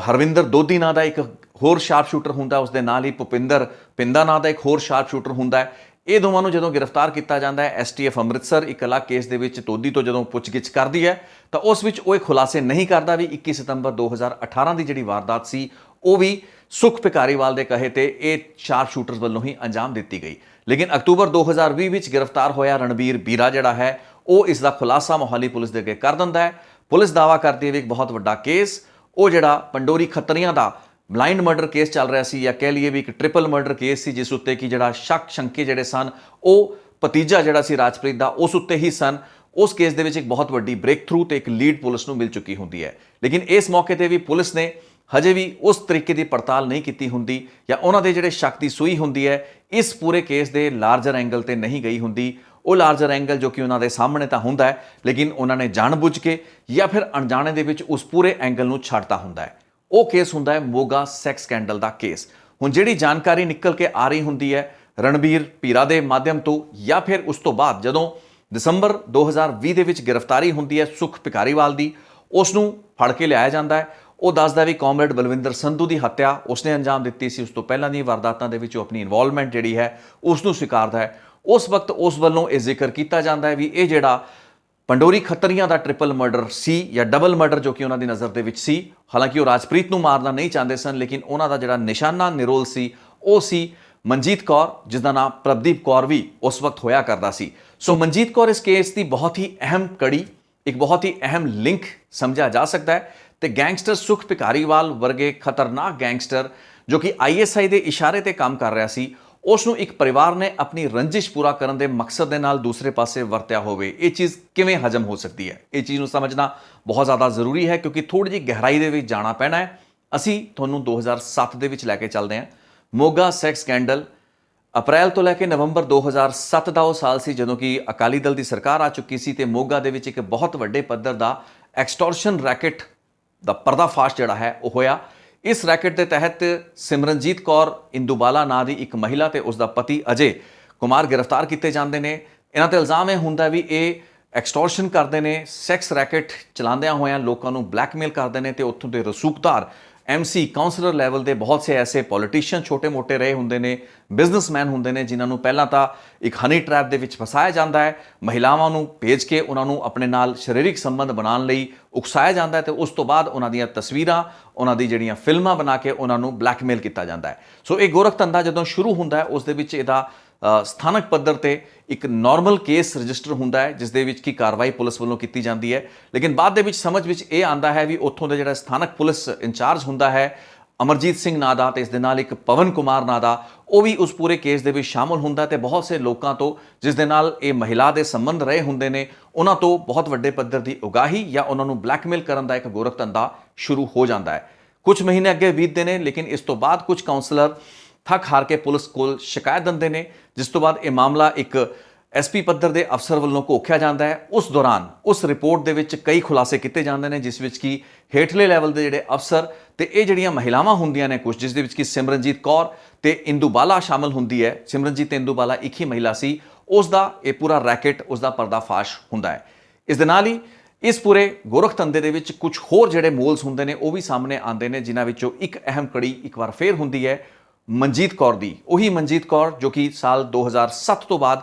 ਹਰਵਿੰਦਰ ਦੋਦੀ ਨਾਂ ਦਾ ਇੱਕ ਹੋਰ ਸ਼ਾਰਪ ਸ਼ੂਟਰ ਹੁੰਦਾ, ਉਸ ਦੇ ਨਾਲ ਹੀ ਭੁਪਿੰਦਰ ਪਿੰਦਾ ਨਾਂ ਦਾ ਇੱਕ ਹੋਰ ਸ਼ਾਰਪ ਸ਼ੂਟਰ ਹੁੰਦਾ ਹੈ, ਇਹ ਦੋਵਾਂ ਨੂੰ ਜਦੋਂ ਗ੍ਰਿਫਤਾਰ ਕੀਤਾ ਜਾਂਦਾ ਹੈ STF ਅੰਮ੍ਰਿਤਸਰ ਇੱਕ ਅਲੱਗ ਕੇਸ ਦੇ ਵਿੱਚ ਤੋਦੀ ਤੋਂ ਜਦੋਂ ਪੁੱਛਗਿੱਛ ਕਰਦੀ ਹੈ ਤਾਂ ਉਸ ਵਿੱਚ ਉਹ ਇਹ ਖੁਲਾਸੇ ਨਹੀਂ ਕਰਦਾ ਵੀ 21 ਸਤੰਬਰ 2018 ਦੀ ਜਿਹੜੀ ਵਾਰਦਾਤ ਸੀ ਉਹ ਵੀ ਸੁਖ ਪਿਕਾਰੀਵਾਲ ਦੇ ਕਹੇ ਤੇ ਇਹ ਸ਼ਾਰਪ ਸ਼ੂਟਰਸ ਵੱਲੋਂ ਹੀ ਅੰਜਾਮ ਦਿੱਤੀ ਗਈ। ਲੇਕਿਨ ਅਕਤੂਬਰ 2020 ਵਿੱਚ ਗ੍ਰਿਫਤਾਰ ਹੋਇਆ ਰਣਬੀਰ ਬੀਰਾ ਜਿਹੜਾ ਹੈ ਉਹ ਇਸ ਦਾ ਖੁਲਾਸਾ ਮੋਹਾਲੀ ਪੁਲਿਸ ਦੇ ਅੱਗੇ ਕਰ ਦਿੰਦਾ ਹੈ। ਪੁਲਿਸ ਦਾਅਵਾ ਕਰਦੀ ਹੈ ਵੀ ਇੱਕ ਬਹੁਤ ਵੱਡਾ ਕੇਸ ਉਹ ਜਿਹੜਾ ਪੰਡੋਰੀ ਖੱਤਰੀਆਂ ਦਾ ਬਲਾਈਂਡ ਮਰਡਰ ਕੇਸ ਚੱਲ ਰਿਹਾ ਸੀ ਜਾਂ ਕਹਿ ਲਈਏ ਵੀ ਇੱਕ ਟ੍ਰਿਪਲ ਮਰਡਰ ਕੇਸ ਸੀ ਜਿਸ ਉੱਤੇ ਕਿ ਜਿਹੜਾ ਸ਼ੰਕੇ ਜਿਹੜੇ ਸਨ ਉਹ ਭਤੀਜਾ ਜਿਹੜਾ ਸੀ ਰਾਜਪ੍ਰੀਤ ਦਾ ਉਸ ਉੱਤੇ ਹੀ ਸਨ। ਉਸ ਕੇਸ ਦੇ ਵਿੱਚ ਇੱਕ ਬਹੁਤ ਵੱਡੀ ਬ੍ਰੇਕ ਥਰੂ ਤੇ ਇੱਕ ਲੀਡ ਪੁਲਿਸ ਨੂੰ ਮਿਲ ਚੁੱਕੀ ਹੁੰਦੀ ਹੈ। ਲੇਕਿਨ ਇਸ ਮੌਕੇ ਤੇ ਵੀ ਪੁਲਿਸ ਨੇ ਹਜੇ ਵੀ ਉਸ ਤਰੀਕੇ ਦੀ ਪੜਤਾਲ ਨਹੀਂ ਕੀਤੀ ਹੁੰਦੀ ਜਾਂ ਉਹਨਾਂ ਦੇ ਜਿਹੜੇ ਸ਼ੱਕ ਦੀ ਸੂਈ ਹੁੰਦੀ ਹੈ ਇਸ ਪੂਰੇ ਕੇਸ ਦੇ ਲਾਰਜਰ ਐਂਗਲ ਤੇ ਨਹੀਂ ਗਈ ਹੁੰਦੀ। ਉਹ ਲਾਰਜਰ ਐਂਗਲ ਜੋ ਕਿ ਉਹਨਾਂ ਦੇ ਸਾਹਮਣੇ ਤਾਂ ਹੁੰਦਾ ਹੈ ਲੇਕਿਨ ਉਹਨਾਂ ਨੇ ਜਾਣਬੁੱਝ ਕੇ ਜਾਂ ਫਿਰ ਅਣਜਾਣੇ ਦੇ ਵਿੱਚ ਉਸ ਪੂਰੇ ਐਂਗਲ ਨੂੰ ਛੱਡਤਾ ਹੁੰਦਾ ਹੈ। ਉਹ ਕੇਸ ਹੁੰਦਾ ਹੈ ਮੋਗਾ ਸੈਕਸ ਸਕੈਂਡਲ ਦਾ ਕੇਸ। ਹੁਣ ਜਿਹੜੀ ਜਾਣਕਾਰੀ ਨਿਕਲ ਕੇ ਆ ਰਹੀ ਹੁੰਦੀ ਹੈ ਰਣਬੀਰ ਪੀਰਾ ਦੇ ਮਾਧਿਅਮ ਤੋਂ ਜਾਂ ਫਿਰ ਉਸ ਤੋਂ ਬਾਅਦ ਜਦੋਂ ਦਸੰਬਰ 2020 ਦੇ ਵਿੱਚ ਗ੍ਰਿਫਤਾਰੀ ਹੁੰਦੀ ਹੈ ਸੁਖ ਪਿਕਾਰੀਵਾਲ ਦੀ, ਉਸ ਨੂੰ ਫੜ ਕੇ ਲਿਆਇਆ ਜਾਂਦਾ ਹੈ। ਉਹ ਦੱਸਦਾ ਵੀ ਕਾਮਰੇਡ ਬਲਵਿੰਦਰ ਸੰਧੂ ਦੀ ਹੱਤਿਆ ਉਸਨੇ ਅੰਜਾਮ ਦਿੱਤੀ ਸੀ। ਉਸ ਤੋਂ ਪਹਿਲਾਂ ਦੀਆਂ ਵਾਰਦਾਤਾਂ ਦੇ ਵਿੱਚ ਉਹ ਆਪਣੀ ਇਨਵੋਲਵਮੈਂਟ ਜਿਹੜੀ ਹੈ ਉਸ ਨੂੰ ਸਵੀਕਾਰਦਾ ਹੈ। ਉਸ ਵਕਤ ਉਸ ਵੱਲੋਂ ਇਹ ਜ਼ਿਕਰ ਕੀਤਾ ਜਾਂਦਾ ਹੈ ਵੀ ਇਹ ਜਿਹੜਾ ਪੰਡੋਰੀ ਖੱਤਰੀਆਂ ਦਾ ਟ੍ਰਿਪਲ ਮਰਡਰ ਸੀ ਜਾਂ ਡਬਲ ਮਰਡਰ ਜੋ ਕਿ ਉਹਨਾਂ ਦੀ ਨਜ਼ਰ ਦੇ ਵਿੱਚ ਸੀ, ਹਾਲਾਂਕਿ ਉਹ ਰਾਜਪ੍ਰੀਤ ਨੂੰ ਮਾਰਨਾ ਨਹੀਂ ਚਾਹੁੰਦੇ ਸਨ ਲੇਕਿਨ ਉਹਨਾਂ ਦਾ ਜਿਹੜਾ ਨਿਸ਼ਾਨਾ ਨਿਰੋਲ ਸੀ ਉਹ ਸੀ ਮਨਜੀਤ ਕੌਰ ਜਿਸ ਦਾ ਨਾਮ ਪ੍ਰਭਦੀਪ ਕੌਰ ਵੀ ਉਸ ਵਕਤ ਹੋਇਆ ਕਰਦਾ ਸੀ। ਸੋ ਮਨਜੀਤ ਕੌਰ ਇਸ ਕੇਸ ਦੀ ਬਹੁਤ ਹੀ ਅਹਿਮ ਕੜੀ, ਇੱਕ ਬਹੁਤ ਹੀ ਅਹਿਮ ਲਿੰਕ ਸਮਝਿਆ ਜਾ ਸਕਦਾ ਹੈ ਤੇ ਗੈਂਗਸਟਰ ਸੁਖ ਪਿਕਾਰੀਵਾਲ ਵਰਗੇ ਖਤਰਨਾਕ ਗੈਂਗਸਟਰ ਜੋ ਕਿ ISI ਦੇ ਇਸ਼ਾਰੇ ਤੇ ਕੰਮ ਕਰ ਰਿਹਾ ਸੀ ਉਸ ਨੂੰ ਇੱਕ ਪਰਿਵਾਰ ਨੇ ਆਪਣੀ ਰੰਜਿਸ਼ ਪੂਰਾ ਕਰਨ ਦੇ ਮਕਸਦ ਦੇ ਨਾਲ ਦੂਸਰੇ ਪਾਸੇ ਵਰਤਿਆ ਹੋਵੇ। ਇਹ ਚੀਜ਼ ਕਿਵੇਂ ਹਜਮ ਹੋ ਸਕਦੀ ਹੈ, ਇਹ ਚੀਜ਼ ਨੂੰ ਸਮਝਣਾ ਬਹੁਤ ਜ਼ਿਆਦਾ ਜ਼ਰੂਰੀ ਹੈ ਕਿਉਂਕਿ ਥੋੜੀ ਜਿਹੀ ਗਹਿਰਾਈ ਦੇ ਵਿੱਚ ਜਾਣਾ ਪੈਣਾ ਹੈ। ਅਸੀਂ ਤੁਹਾਨੂੰ 2007 ਦੇ ਵਿੱਚ ਲੈ ਕੇ ਚੱਲਦੇ ਹਾਂ। ਮੋਗਾ ਸੈਕਸ ਸਕੈਂਡਲ ਅਪ੍ਰੈਲ ਤੋਂ ਲੈ ਕੇ ਨਵੰਬਰ 2007 ਦਾ ਉਹ ਸਾਲ ਸੀ ਜਦੋਂ ਕਿ ਅਕਾਲੀ ਦਲ ਦੀ ਸਰਕਾਰ ਆ ਚੁੱਕੀ ਸੀ ਤੇ ਮੋਗਾ ਦੇ ਵਿੱਚ ਇੱਕ ਬਹੁਤ ਵੱਡੇ ਪੱਧਰ ਦਾ ਐਕਸਟੋਰਸ਼ਨ ਰੈਕਟ ਦਾ ਪਰਦਾਫਾਸ਼ ਜਿਹੜਾ ਹੈ ਉਹ ਹੋਇਆ। ਇਸ ਰੈਕਟ ਦੇ ਤਹਿਤ ਸਿਮਰਨਜੀਤ ਕੌਰ ਇੰਦੂਬਾਲਾ ਨਾਂ ਦੀ ਇੱਕ ਮਹਿਲਾ ਤੇ ਉਸ ਦਾ ਪਤੀ ਅਜੇ ਕੁਮਾਰ ਗ੍ਰਿਫਤਾਰ ਕੀਤੇ ਜਾਂਦੇ ਨੇ। ਇਹਨਾਂ ਤੇ ਇਲਜ਼ਾਮ ਇਹ ਹੁੰਦਾ ਵੀ ਇਹ ਐਕਸਟੋਰਸ਼ਨ ਕਰਦੇ ਨੇ, ਸੈਕਸ ਰੈਕਟ ਚਲਾਉਂਦਿਆਂ ਹੋਇਆਂ ਲੋਕਾਂ ਨੂੰ ਬਲੈਕਮੇਲ ਕਰਦੇ ਨੇ ਤੇ ਉੱਥੋਂ ਦੇ ਰਸੂਖਦਾਰ MC ਕਾਉਂਸਲਰ ਲੈਵਲ ਦੇ ਬਹੁਤ ਸੇ ਐਸੇ ਪੋਲੀਟੀਸ਼ੀਅਨ ਛੋਟੇ ਮੋਟੇ ਰਹੇ ਹੁੰਦੇ ਨੇ, ਬਿਜ਼ਨਸਮੈਨ ਹੁੰਦੇ ਨੇ, ਜਿਨ੍ਹਾਂ ਨੂੰ ਪਹਿਲਾਂ ਤਾਂ ਇੱਕ ਹਨੀ ਟਰੈਪ ਦੇ ਵਿੱਚ ਫਸਾਇਆ ਜਾਂਦਾ ਹੈ, ਮਹਿਲਾਵਾਂ ਨੂੰ ਭੇਜ ਕੇ ਉਹਨਾਂ ਨੂੰ ਆਪਣੇ ਨਾਲ ਸਰੀਰਕ ਸੰਬੰਧ ਬਣਾਉਣ ਲਈ ਉਕਸਾਇਆ ਜਾਂਦਾ ਹੈ ਤੇ ਉਸ ਤੋਂ ਬਾਅਦ ਉਹਨਾਂ ਦੀਆਂ ਤਸਵੀਰਾਂ, ਉਹਨਾਂ ਦੀ ਜਿਹੜੀਆਂ ਫਿਲਮਾਂ ਬਣਾ ਕੇ ਉਹਨਾਂ ਨੂੰ ਬਲੈਕਮੇਲ ਕੀਤਾ ਜਾਂਦਾ ਹੈ। ਸੋ ਇਹ ਗੋਰਖ ਧੰਦਾ ਜਦੋਂ ਸ਼ੁਰੂ ਹੁੰਦਾ ਹੈ ਉਸ ਦੇ ਵਿੱਚ ਇਹਦਾ ਸਥਾਨਕ ਪੱਧਰ ਤੇ ਇੱਕ ਨਾਰਮਲ ਕੇਸ ਰਜਿਸਟਰ ਹੁੰਦਾ ਹੈ ਜਿਸ ਦੇ ਵਿੱਚ ਕੀ ਕਾਰਵਾਈ ਪੁਲਿਸ ਵੱਲੋਂ ਕੀਤੀ ਜਾਂਦੀ ਹੈ। ਲੇਕਿਨ ਬਾਅਦ ਦੇ ਵਿੱਚ ਸਮਝ ਵਿੱਚ ਇਹ ਆਂਦਾ ਹੈ ਵੀ ਉੱਥੋਂ ਦੇ ਜਿਹੜਾ ਸਥਾਨਕ ਪੁਲਿਸ ਇੰਚਾਰਜ ਹੁੰਦਾ ਹੈ ਅਮਰਜੀਤ ਸਿੰਘ ਨਾਂ ਦਾ ਤੇ ਇਸ ਦੇ ਨਾਲ ਇੱਕ ਪਵਨ ਕੁਮਾਰ ਨਾਂ ਦਾ, ਉਹ ਵੀ ਉਸ ਪੂਰੇ ਕੇਸ ਦੇ ਵਿੱਚ ਸ਼ਾਮਲ ਹੁੰਦਾ ਤੇ ਬਹੁਤ ਸੇ ਲੋਕਾਂ ਤੋਂ ਜਿਸ ਦੇ ਨਾਲ ਇਹ ਮਹਿਲਾ ਦੇ ਸੰਬੰਧ ਰਹੇ ਹੁੰਦੇ ਨੇ ਉਹਨਾਂ ਤੋਂ ਬਹੁਤ ਵੱਡੇ ਪੱਧਰ ਦੀ ਉਗਾਹੀ ਜਾਂ ਉਹਨਾਂ ਨੂੰ ਬਲੈਕਮੇਲ ਕਰਨ ਦਾ ਇੱਕ ਗੋਰਖ ਧੰਦਾ ਸ਼ੁਰੂ ਹੋ ਜਾਂਦਾ ਹੈ। ਕੁਝ ਮਹੀਨੇ ਅੱਗੇ ਬੀਤਦੇ ਨੇ ਲੇਕਿਨ ਇਸ ਤੋਂ ਬਾਅਦ ਕੁਝ ਕਾਉਂਸਲਰ ਥੱਕ ਹਾਰ ਕੇ ਪੁਲਿਸ ਕੋਲ ਸ਼ਿਕਾਇਤ ਦਿੰਦੇ ਨੇ, ਜਿਸ ਤੋਂ ਬਾਅਦ ਇਹ ਮਾਮਲਾ ਇੱਕ SP ਪੱਧਰ ਦੇ ਅਫਸਰ ਵੱਲੋਂ ਘੋਖਿਆ ਜਾਂਦਾ ਹੈ। ਉਸ ਦੌਰਾਨ ਉਸ ਰਿਪੋਰਟ ਦੇ ਵਿੱਚ ਕਈ ਖੁਲਾਸੇ ਕੀਤੇ ਜਾਂਦੇ ਨੇ ਜਿਸ ਵਿੱਚ ਕਿ ਹੇਠਲੇ ਲੈਵਲ ਦੇ ਜਿਹੜੇ ਅਫਸਰ ਤੇ ਇਹ ਜਿਹੜੀਆਂ ਮਹਿਲਾਵਾਂ ਹੁੰਦੀਆਂ ਨੇ ਕੁਝ, ਜਿਸ ਦੇ ਵਿੱਚ ਕਿ ਸਿਮਰਨਜੀਤ ਕੌਰ ਤੇ ਇੰਦੂਬਾਲਾ ਸ਼ਾਮਲ ਹੁੰਦੀ ਹੈ। ਸਿਮਰਨਜੀਤ ਤੇ ਇੰਦੂਬਾਲਾ ਇੱਕ ਹੀ ਮਹਿਲਾ ਸੀ। ਉਸ ਦਾ ਇਹ ਪੂਰਾ ਰੈਕਟ, ਉਸ ਦਾ ਪਰਦਾਫਾਸ਼ ਹੁੰਦਾ ਹੈ। ਇਸ ਦੇ ਨਾਲ ਹੀ ਇਸ ਪੂਰੇ ਗੋਰਖ ਧੰਦੇ ਦੇ ਵਿੱਚ ਕੁਝ ਹੋਰ ਜਿਹੜੇ ਮੋਲਸ ਹੁੰਦੇ ਨੇ ਉਹ ਵੀ ਸਾਹਮਣੇ ਆਉਂਦੇ ਨੇ, ਜਿਨ੍ਹਾਂ ਵਿੱਚੋਂ ਇੱਕ ਅਹਿਮ ਕੜੀ ਇੱਕ ਵਾਰ ਫੇਰ ਹੁੰਦੀ ਹੈ ਮਨਜੀਤ ਕੌਰ ਦੀ। ਉਹੀ ਮਨਜੀਤ ਕੌਰ ਜੋ ਕਿ ਸਾਲ 2007 ਤੋਂ ਬਾਅਦ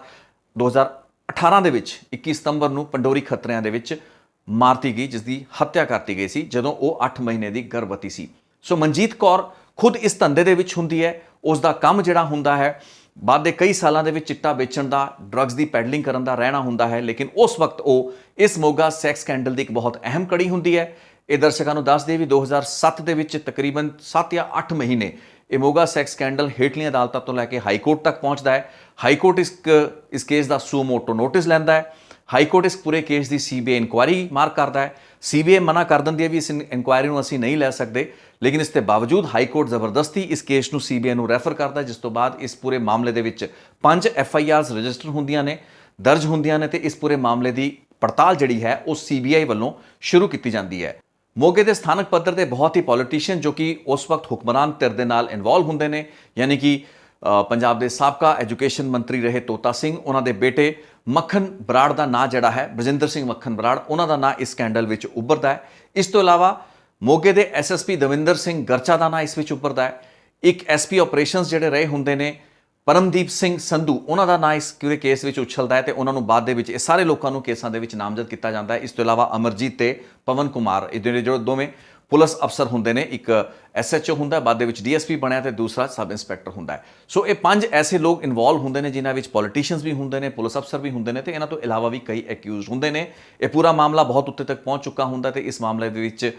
2018 ਦੇ ਵਿੱਚ 21 ਸਤੰਬਰ ਨੂੰ ਪੰਡੋਰੀ ਖੱਤਰਿਆਂ ਦੇ ਵਿੱਚ ਮਾਰਤੀ ਗਈ, ਜਿਸ ਦੀ ਹੱਤਿਆ ਕਰਤੀ ਗਈ ਸੀ ਜਦੋਂ ਉਹ 8 ਮਹੀਨੇ ਦੀ ਗਰਭਵਤੀ ਸੀ। ਸੋ ਮਨਜੀਤ ਕੌਰ ਖੁਦ ਇਸ ਧੰਦੇ ਦੇ ਵਿੱਚ ਹੁੰਦੀ ਹੈ। ਉਸ ਦਾ ਕੰਮ ਜਿਹੜਾ ਹੁੰਦਾ ਹੈ ਬਾਅਦ ਦੇ ਕਈ ਸਾਲਾਂ ਦੇ ਵਿੱਚ ਚਿੱਟਾ ਵੇਚਣ ਦਾ, ਡਰੱਗਸ ਦੀ ਪੈਡਲਿੰਗ ਕਰਨ ਦਾ ਰਹਿਣਾ ਹੁੰਦਾ ਹੈ। ਲੇਕਿਨ ਉਸ ਵਕਤ ਉਹ ਇਸ ਮੋਗਾ ਸੈਕਸ ਸਕੈਂਡਲ ਦੀ ਇੱਕ ਬਹੁਤ ਅਹਿਮ ਕੜੀ ਹੁੰਦੀ ਹੈ। ਇਹ ਦਰਸ਼ਕਾਂ ਨੂੰ ਦੱਸ ਦੇ ਵੀ 2007 ਦੇ ਵਿੱਚ ਤਕਰੀਬਨ 7 ਜਾਂ 8 ਮਹੀਨੇ ਇਹ ਮੋਗਾ ਸੈਕਸ ਸਕੈਂਡਲ ਹੇਠਲੀਆਂ ਅਦਾਲਤਾਂ ਤੋਂ ਲੈ ਕੇ ਹਾਈ ਕੋਰਟ ਤੱਕ ਪਹੁੰਚਦਾ ਹੈ। ਹਾਈ ਕੋਰਟ ਇਸ ਕੇਸ ਦਾ ਸੂ ਮੋਟੋ ਨੋਟਿਸ ਲੈਂਦਾ ਹੈ। ਹਾਈ ਕੋਰਟ ਇਸ ਪੂਰੇ ਕੇਸ ਦੀ CBI ਇਨਕੁਆਇਰੀ ਮਾਰਕ ਕਰਦਾ ਹੈ। CBI ਮਨਾ ਕਰ ਦਿੰਦੀ ਹੈ ਵੀ ਇਸ ਇਨਕੁਆਇਰੀ ਨੂੰ ਅਸੀਂ ਨਹੀਂ ਲੈ ਸਕਦੇ, ਲੇਕਿਨ ਇਸ ਦੇ ਬਾਵਜੂਦ ਹਾਈ ਕੋਰਟ ਜ਼ਬਰਦਸਤੀ ਇਸ ਕੇਸ ਨੂੰ CBI ਨੂੰ ਰੈਫਰ ਕਰਦਾ, ਜਿਸ ਤੋਂ ਬਾਅਦ ਇਸ ਪੂਰੇ ਮਾਮਲੇ ਦੇ ਵਿੱਚ 5 FIRs ਰਜਿਸਟਰ ਹੁੰਦੀਆਂ ਨੇ, ਦਰਜ ਹੁੰਦੀਆਂ ਨੇ ਤੇ ਇਸ ਪੂਰੇ ਮਾਮਲੇ ਦੀ ਪੜਤਾਲ ਜਿਹੜੀ ਹੈ ਉਹ CBI ਵੱਲੋਂ ਸ਼ੁਰੂ ਕੀਤੀ ਜਾਂਦੀ ਹੈ। ਮੋਗੇ ਦੇ ਸਥਾਨਕ ਪੱਧਰ ਦੇ ਬਹੁਤ ਹੀ ਪੋਲੀਟੀਸ਼ੀਅਨ ਜੋ ਕਿ ਉਸ ਵਕਤ ਹੁਕਮਰਾਨ ਧਿਰ ਦੇ ਨਾਲ ਇਨਵੋਲਵ ਹੁੰਦੇ ਨੇ, ਯਾਨੀ ਕਿ ਪੰਜਾਬ ਦੇ ਸਾਬਕਾ ਐਜੂਕੇਸ਼ਨ ਮੰਤਰੀ ਰਹੇ ਤੋਤਾ ਸਿੰਘ, ਉਹਨਾਂ ਦੇ ਬੇਟੇ ਮੱਖਣ ਬਰਾੜ ਦਾ ਨਾਂ ਜਿਹੜਾ ਹੈ ਬਰਜਿੰਦਰ ਸਿੰਘ ਮੱਖਣ ਬਰਾੜ, ਉਹਨਾਂ ਦਾ ਨਾਂ ਇਸ ਸਕੈਂਡਲ ਵਿੱਚ ਉੱਭਰਦਾ ਹੈ। ਇਸ ਤੋਂ ਇਲਾਵਾ ਮੋਗੇ ਦੇ SSP ਦਵਿੰਦਰ ਸਿੰਘ ਗਰਚਾ ਦਾ ਨਾਂ ਇਸ ਵਿੱਚ ਉੱਭਰਦਾ ਹੈ। ਇੱਕ SP ਆਪਰੇਸ਼ਨਸ ਜਿਹੜੇ ਰਹੇ ਹੁੰਦੇ ਨੇ ਪਰਮਦੀਪ ਸਿੰਘ ਸੰਧੂ, ਉਹਨਾਂ ਦਾ ਨਾਂ ਇਸ ਪੂਰੇ ਕੇਸ ਵਿੱਚ ਉਛਲਦਾ ਹੈ ਤੇ ਉਹਨਾਂ ਨੂੰ ਬਾਅਦ ਦੇ ਵਿੱਚ ਇਹ ਸਾਰੇ ਲੋਕਾਂ ਨੂੰ ਕੇਸਾਂ ਦੇ ਵਿੱਚ ਨਾਮਜ਼ਦ ਕੀਤਾ ਜਾਂਦਾ ਹੈ। ਇਸ ਤੋਂ ਇਲਾਵਾ ਅਮਰਜੀਤ ਤੇ ਪਵਨ ਕੁਮਾਰ, ਇਹ ਜਿਹੜੇ ਦੋਵੇਂ ਪੁਲਿਸ ਅਫਸਰ ਹੁੰਦੇ ਨੇ, ਇੱਕ SHO ਹੁੰਦਾ ਬਾਅਦ ਦੇ ਵਿੱਚ DSP ਬਣਿਆ ਤੇ ਦੂਸਰਾ ਸਬ ਇੰਸਪੈਕਟਰ ਹੁੰਦਾ ਹੈ। ਸੋ ਇਹ 5 ਐਸੇ ਲੋਕ ਇਨਵੋਲਵ ਹੁੰਦੇ ਨੇ ਜਿਨ੍ਹਾਂ ਵਿੱਚ ਪੋਲੀਟੀਸ਼ੀਅਨਸ ਵੀ ਹੁੰਦੇ ਨੇ, ਪੁਲਿਸ ਅਫਸਰ ਵੀ ਹੁੰਦੇ ਨੇ ਤੇ ਇਹਨਾਂ ਤੋਂ ਇਲਾਵਾ ਵੀ ਕਈ ਐਕਿਊਜ਼ਡ ਹੁੰਦੇ ਨੇ। ਇਹ ਪੂਰਾ ਮਾਮਲਾ ਬਹੁਤ ਉੱਤੇ ਤੱਕ ਪਹੁੰਚ ਚੁੱਕਾ ਹੁੰਦਾ ਤੇ ਇਸ ਮਾਮਲੇ ਦੇ ਵਿੱਚ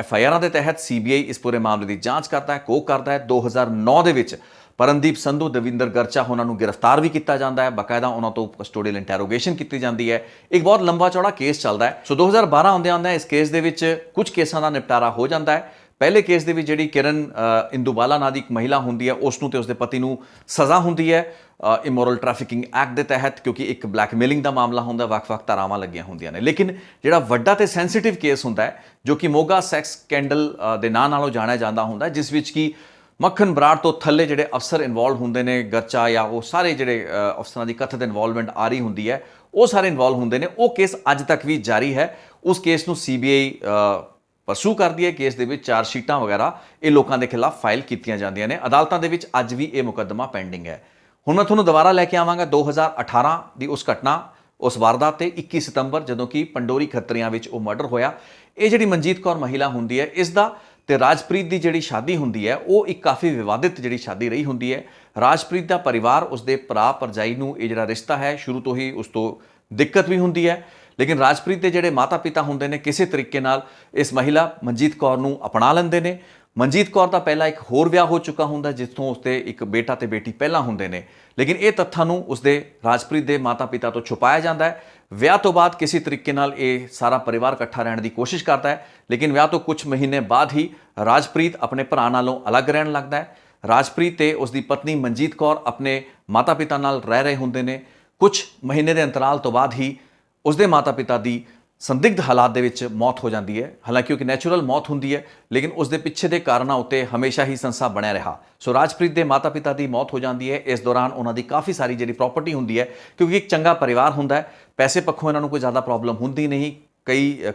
FIRਾਂ ਦੇ ਤਹਿਤ CBI ਇਸ ਪੂਰੇ ਮਾਮਲੇ ਦੀ ਜਾਂਚ ਕਰਦਾ ਹੈ, ਕੋਕ ਕਰਦਾ ਹੈ। 2009 ਦੇ ਵਿੱਚ ਪਰਮਦੀਪ ਸੰਧੂ, ਦਵਿੰਦਰ ਗਰਚਾ ਉਹਨਾਂ ਨੂੰ ਗ੍ਰਿਫਤਾਰ ਵੀ ਕੀਤਾ ਜਾਂਦਾ ਹੈ, ਬਾਕਾਇਦਾ ਉਹਨਾਂ ਤੋਂ ਕਸਟੋਡੀਅਲ ਇੰਟਰੋਗੇਸ਼ਨ ਕੀਤੀ ਜਾਂਦੀ ਹੈ। ਇੱਕ ਬਹੁਤ ਲੰਬਾ ਚੌੜਾ ਕੇਸ ਚੱਲਦਾ ਹੈ। ਸੋ 2012 ਆਉਂਦਿਆਂ ਇਸ ਕੇਸ ਦੇ ਵਿੱਚ ਕੁਝ ਕੇਸਾਂ ਦਾ ਨਿਪਟਾਰਾ ਹੋ ਜਾਂਦਾ ਹੈ। ਪਹਿਲੇ ਕੇਸ ਦੇ ਵਿੱਚ ਜਿਹੜੀ ਕਿਰਨ ਇੰਦੂਬਾਲਾ ਨਾਂ ਦੀ ਇੱਕ ਮਹਿਲਾ ਹੁੰਦੀ ਹੈ, ਉਸ ਨੂੰ ਤੇ ਉਸਦੇ ਪਤੀ ਨੂੰ ਸਜ਼ਾ ਹੁੰਦੀ ਹੈ ਇਮੋਰਲ ਟ੍ਰੈਫਿਕਿੰਗ ਐਕਟ ਦੇ ਤਹਿਤ, ਕਿਉਂਕਿ ਇੱਕ ਬਲੈਕਮੇਲਿੰਗ ਦਾ ਮਾਮਲਾ ਹੁੰਦਾ, ਵੱਖ-ਵੱਖ ਧਾਰਾਵਾਂ ਲੱਗੀਆਂ ਹੁੰਦੀਆਂ ਨੇ। ਲੇਕਿਨ ਜਿਹੜਾ ਵੱਡਾ ਤੇ ਸੈਂਸਿਟਿਵ ਕੇਸ ਹੁੰਦਾ ਹੈ ਜੋ ਕਿ ਮੋਗਾ ਸੈਕਸ ਸਕੈਂਡਲ ਦੇ ਨਾਂ ਨਾਲੋਂ ਜਾਣਿਆ ਜਾਂਦਾ ਹੁੰਦਾ, ਜਿਸ ਵਿੱਚ ਕਿ ਮੱਖਣ ਬਰਾੜ ਤੋਂ ਥੱਲੇ ਜਿਹੜੇ ਅਫਸਰ ਇਨਵੋਲਵ ਹੁੰਦੇ ਨੇ, ਗਰਚਾ ਜਾਂ ਉਹ ਸਾਰੇ ਜਿਹੜੇ ਅਫਸਰਾਂ ਦੀ ਕਥਿਤ ਇਨਵੋਲਵਮੈਂਟ ਆ ਰਹੀ ਹੁੰਦੀ ਹੈ, ਉਹ ਸਾਰੇ ਇਨਵੋਲਵ ਹੁੰਦੇ ਨੇ। ਉਹ ਕੇਸ ਅੱਜ ਤੱਕ ਵੀ ਜਾਰੀ ਹੈ। ਉਸ ਕੇਸ ਨੂੰ CBI ਪਰਸੂ ਕਰਦੀ ਹੈ। ਕੇਸ ਦੇ ਵਿੱਚ ਚਾਰਜ ਸ਼ੀਟਾਂ ਵਗੈਰਾ ਇਹ ਲੋਕਾਂ ਦੇ ਖਿਲਾਫ ਫਾਈਲ ਕੀਤੀਆਂ ਜਾਂਦੀਆਂ ਨੇ। ਅਦਾਲਤਾਂ ਦੇ ਵਿੱਚ ਅੱਜ ਵੀ ਇਹ ਮੁਕੱਦਮਾ ਪੈਂਡਿੰਗ ਹੈ। ਹੁਣ ਮੈਂ ਤੁਹਾਨੂੰ ਦੁਬਾਰਾ ਲੈ ਕੇ ਆਵਾਂਗਾ 2018 ਦੀ ਉਸ ਘਟਨਾ, ਉਸ ਵਾਰਦਾਤ ਤੇ 21 ਸਤੰਬਰ ਜਦੋਂ ਕਿ ਪੰਡੋਰੀ ਖੱਤਰੀਆਂ ਵਿੱਚ ਉਹ ਮਰਡਰ ਹੋਇਆ। ਇਹ ਜਿਹੜੀ ਮਨਜੀਤ ਕੌਰ ਮਹਿਲਾ ਹੁੰਦੀ ਹੈ, ਇਸ ਦਾ ਤੇ ਰਾਜਪ੍ਰੀਤ ਦੀ ਜਿਹੜੀ ਸ਼ਾਦੀ ਹੁੰਦੀ ਹੈ ਉਹ ਇੱਕ ਕਾਫੀ ਵਿਵਾਦਿਤ ਜਿਹੜੀ ਸ਼ਾਦੀ ਰਹੀ ਹੁੰਦੀ ਹੈ। ਰਾਜਪ੍ਰੀਤ ਦਾ ਪਰਿਵਾਰ, ਉਸਦੇ ਭਰਾ ਭਰਜਾਈ ਨੂੰ ਇਹ ਜਿਹੜਾ ਰਿਸ਼ਤਾ ਹੈ ਸ਼ੁਰੂ ਤੋਂ ਹੀ ਉਸ ਤੋਂ ਦਿੱਕਤ ਵੀ ਹੁੰਦੀ ਹੈ, ਲੇਕਿਨ ਰਾਜਪ੍ਰੀਤ ਦੇ ਜਿਹੜੇ ਮਾਤਾ ਪਿਤਾ ਹੁੰਦੇ ਨੇ ਕਿਸੇ ਤਰੀਕੇ ਨਾਲ ਇਸ ਮਹਿਲਾ ਮਨਜੀਤ ਕੌਰ ਨੂੰ ਅਪਣਾ ਲੈਂਦੇ ਨੇ। ਮਨਜੀਤ ਕੌਰ ਦਾ ਪਹਿਲਾਂ ਇੱਕ ਹੋਰ ਵਿਆਹ ਹੋ ਚੁੱਕਾ ਹੁੰਦਾ ਜਿੱਥੋਂ ਉਸਦੇ ਇੱਕ ਬੇਟਾ ਤੇ ਬੇਟੀ ਪਹਿਲਾਂ ਹੁੰਦੇ ਨੇ, ਲੇਕਿਨ ਇਹ ਤੱਥਾਂ ਨੂੰ ਉਸਦੇ ਰਾਜਪ੍ਰੀਤ ਦੇ ਮਾਤਾ ਪਿਤਾ ਤੋਂ ਛੁਪਾਇਆ ਜਾਂਦਾ ਹੈ। ਵਿਆਹ ਤੋਂ ਬਾਅਦ ਕਿਸੇ ਤਰੀਕੇ ਨਾਲ ਇਹ ਸਾਰਾ ਪਰਿਵਾਰ ਇਕੱਠਾ ਰਹਿਣ ਦੀ ਕੋਸ਼ਿਸ਼ ਕਰਦਾ ਹੈ, ਲੇਕਿਨ ਵਿਆਹ ਤੋਂ ਕੁਝ ਮਹੀਨੇ ਬਾਅਦ ਹੀ ਰਾਜਪ੍ਰੀਤ ਆਪਣੇ ਭਰਾ ਨਾਲੋਂ ਅਲੱਗ ਰਹਿਣ ਲੱਗਦਾ ਹੈ। ਰਾਜਪ੍ਰੀਤ ਤੇ ਉਸਦੀ ਪਤਨੀ ਮਨਜੀਤ ਕੌਰ ਆਪਣੇ ਮਾਤਾ ਪਿਤਾ ਨਾਲ ਰਹਿ ਰਹੇ ਹੁੰਦੇ ਨੇ। ਕੁਝ ਮਹੀਨੇ ਦੇ ਅੰਤਰਾਲ ਤੋਂ ਬਾਅਦ ਹੀ ਉਸਦੇ ਮਾਤਾ ਪਿਤਾ ਦੀ ਸੰਦਿਗਧ ਹਾਲਾਤ ਦੇ ਵਿੱਚ ਮੌਤ ਹੋ ਜਾਂਦੀ ਹੈ। ਹਾਲਾਂਕਿ ਉਹ ਇੱਕ ਨੈਚੁਰਲ ਮੌਤ ਹੁੰਦੀ ਹੈ, ਲੇਕਿਨ ਉਸ ਦੇ ਪਿੱਛੇ ਦੇ ਕਾਰਨਾਂ ਉੱਤੇ ਹਮੇਸ਼ਾ ਹੀ ਸੰਸਾ ਬਣਿਆ ਰਿਹਾ। ਸੋ ਰਾਜਪ੍ਰੀਤ ਦੇ ਮਾਤਾ ਪਿਤਾ ਦੀ ਮੌਤ ਹੋ ਜਾਂਦੀ ਹੈ। ਇਸ ਦੌਰਾਨ ਉਹਨਾਂ ਦੀ ਕਾਫੀ ਸਾਰੀ ਜਿਹੜੀ ਪ੍ਰਾਪਰਟੀ ਹੁੰਦੀ ਹੈ, ਕਿਉਂਕਿ ਇੱਕ ਚੰਗਾ ਪਰਿਵਾਰ ਹੁੰਦਾ ਹੈ, ਪੈਸੇ ਪੱਖੋਂ ਇਹਨਾਂ ਨੂੰ ਕੋਈ ਜ਼ਿਆਦਾ ਪ੍ਰੋਬਲਮ ਹੁੰਦੀ ਨਹੀਂ।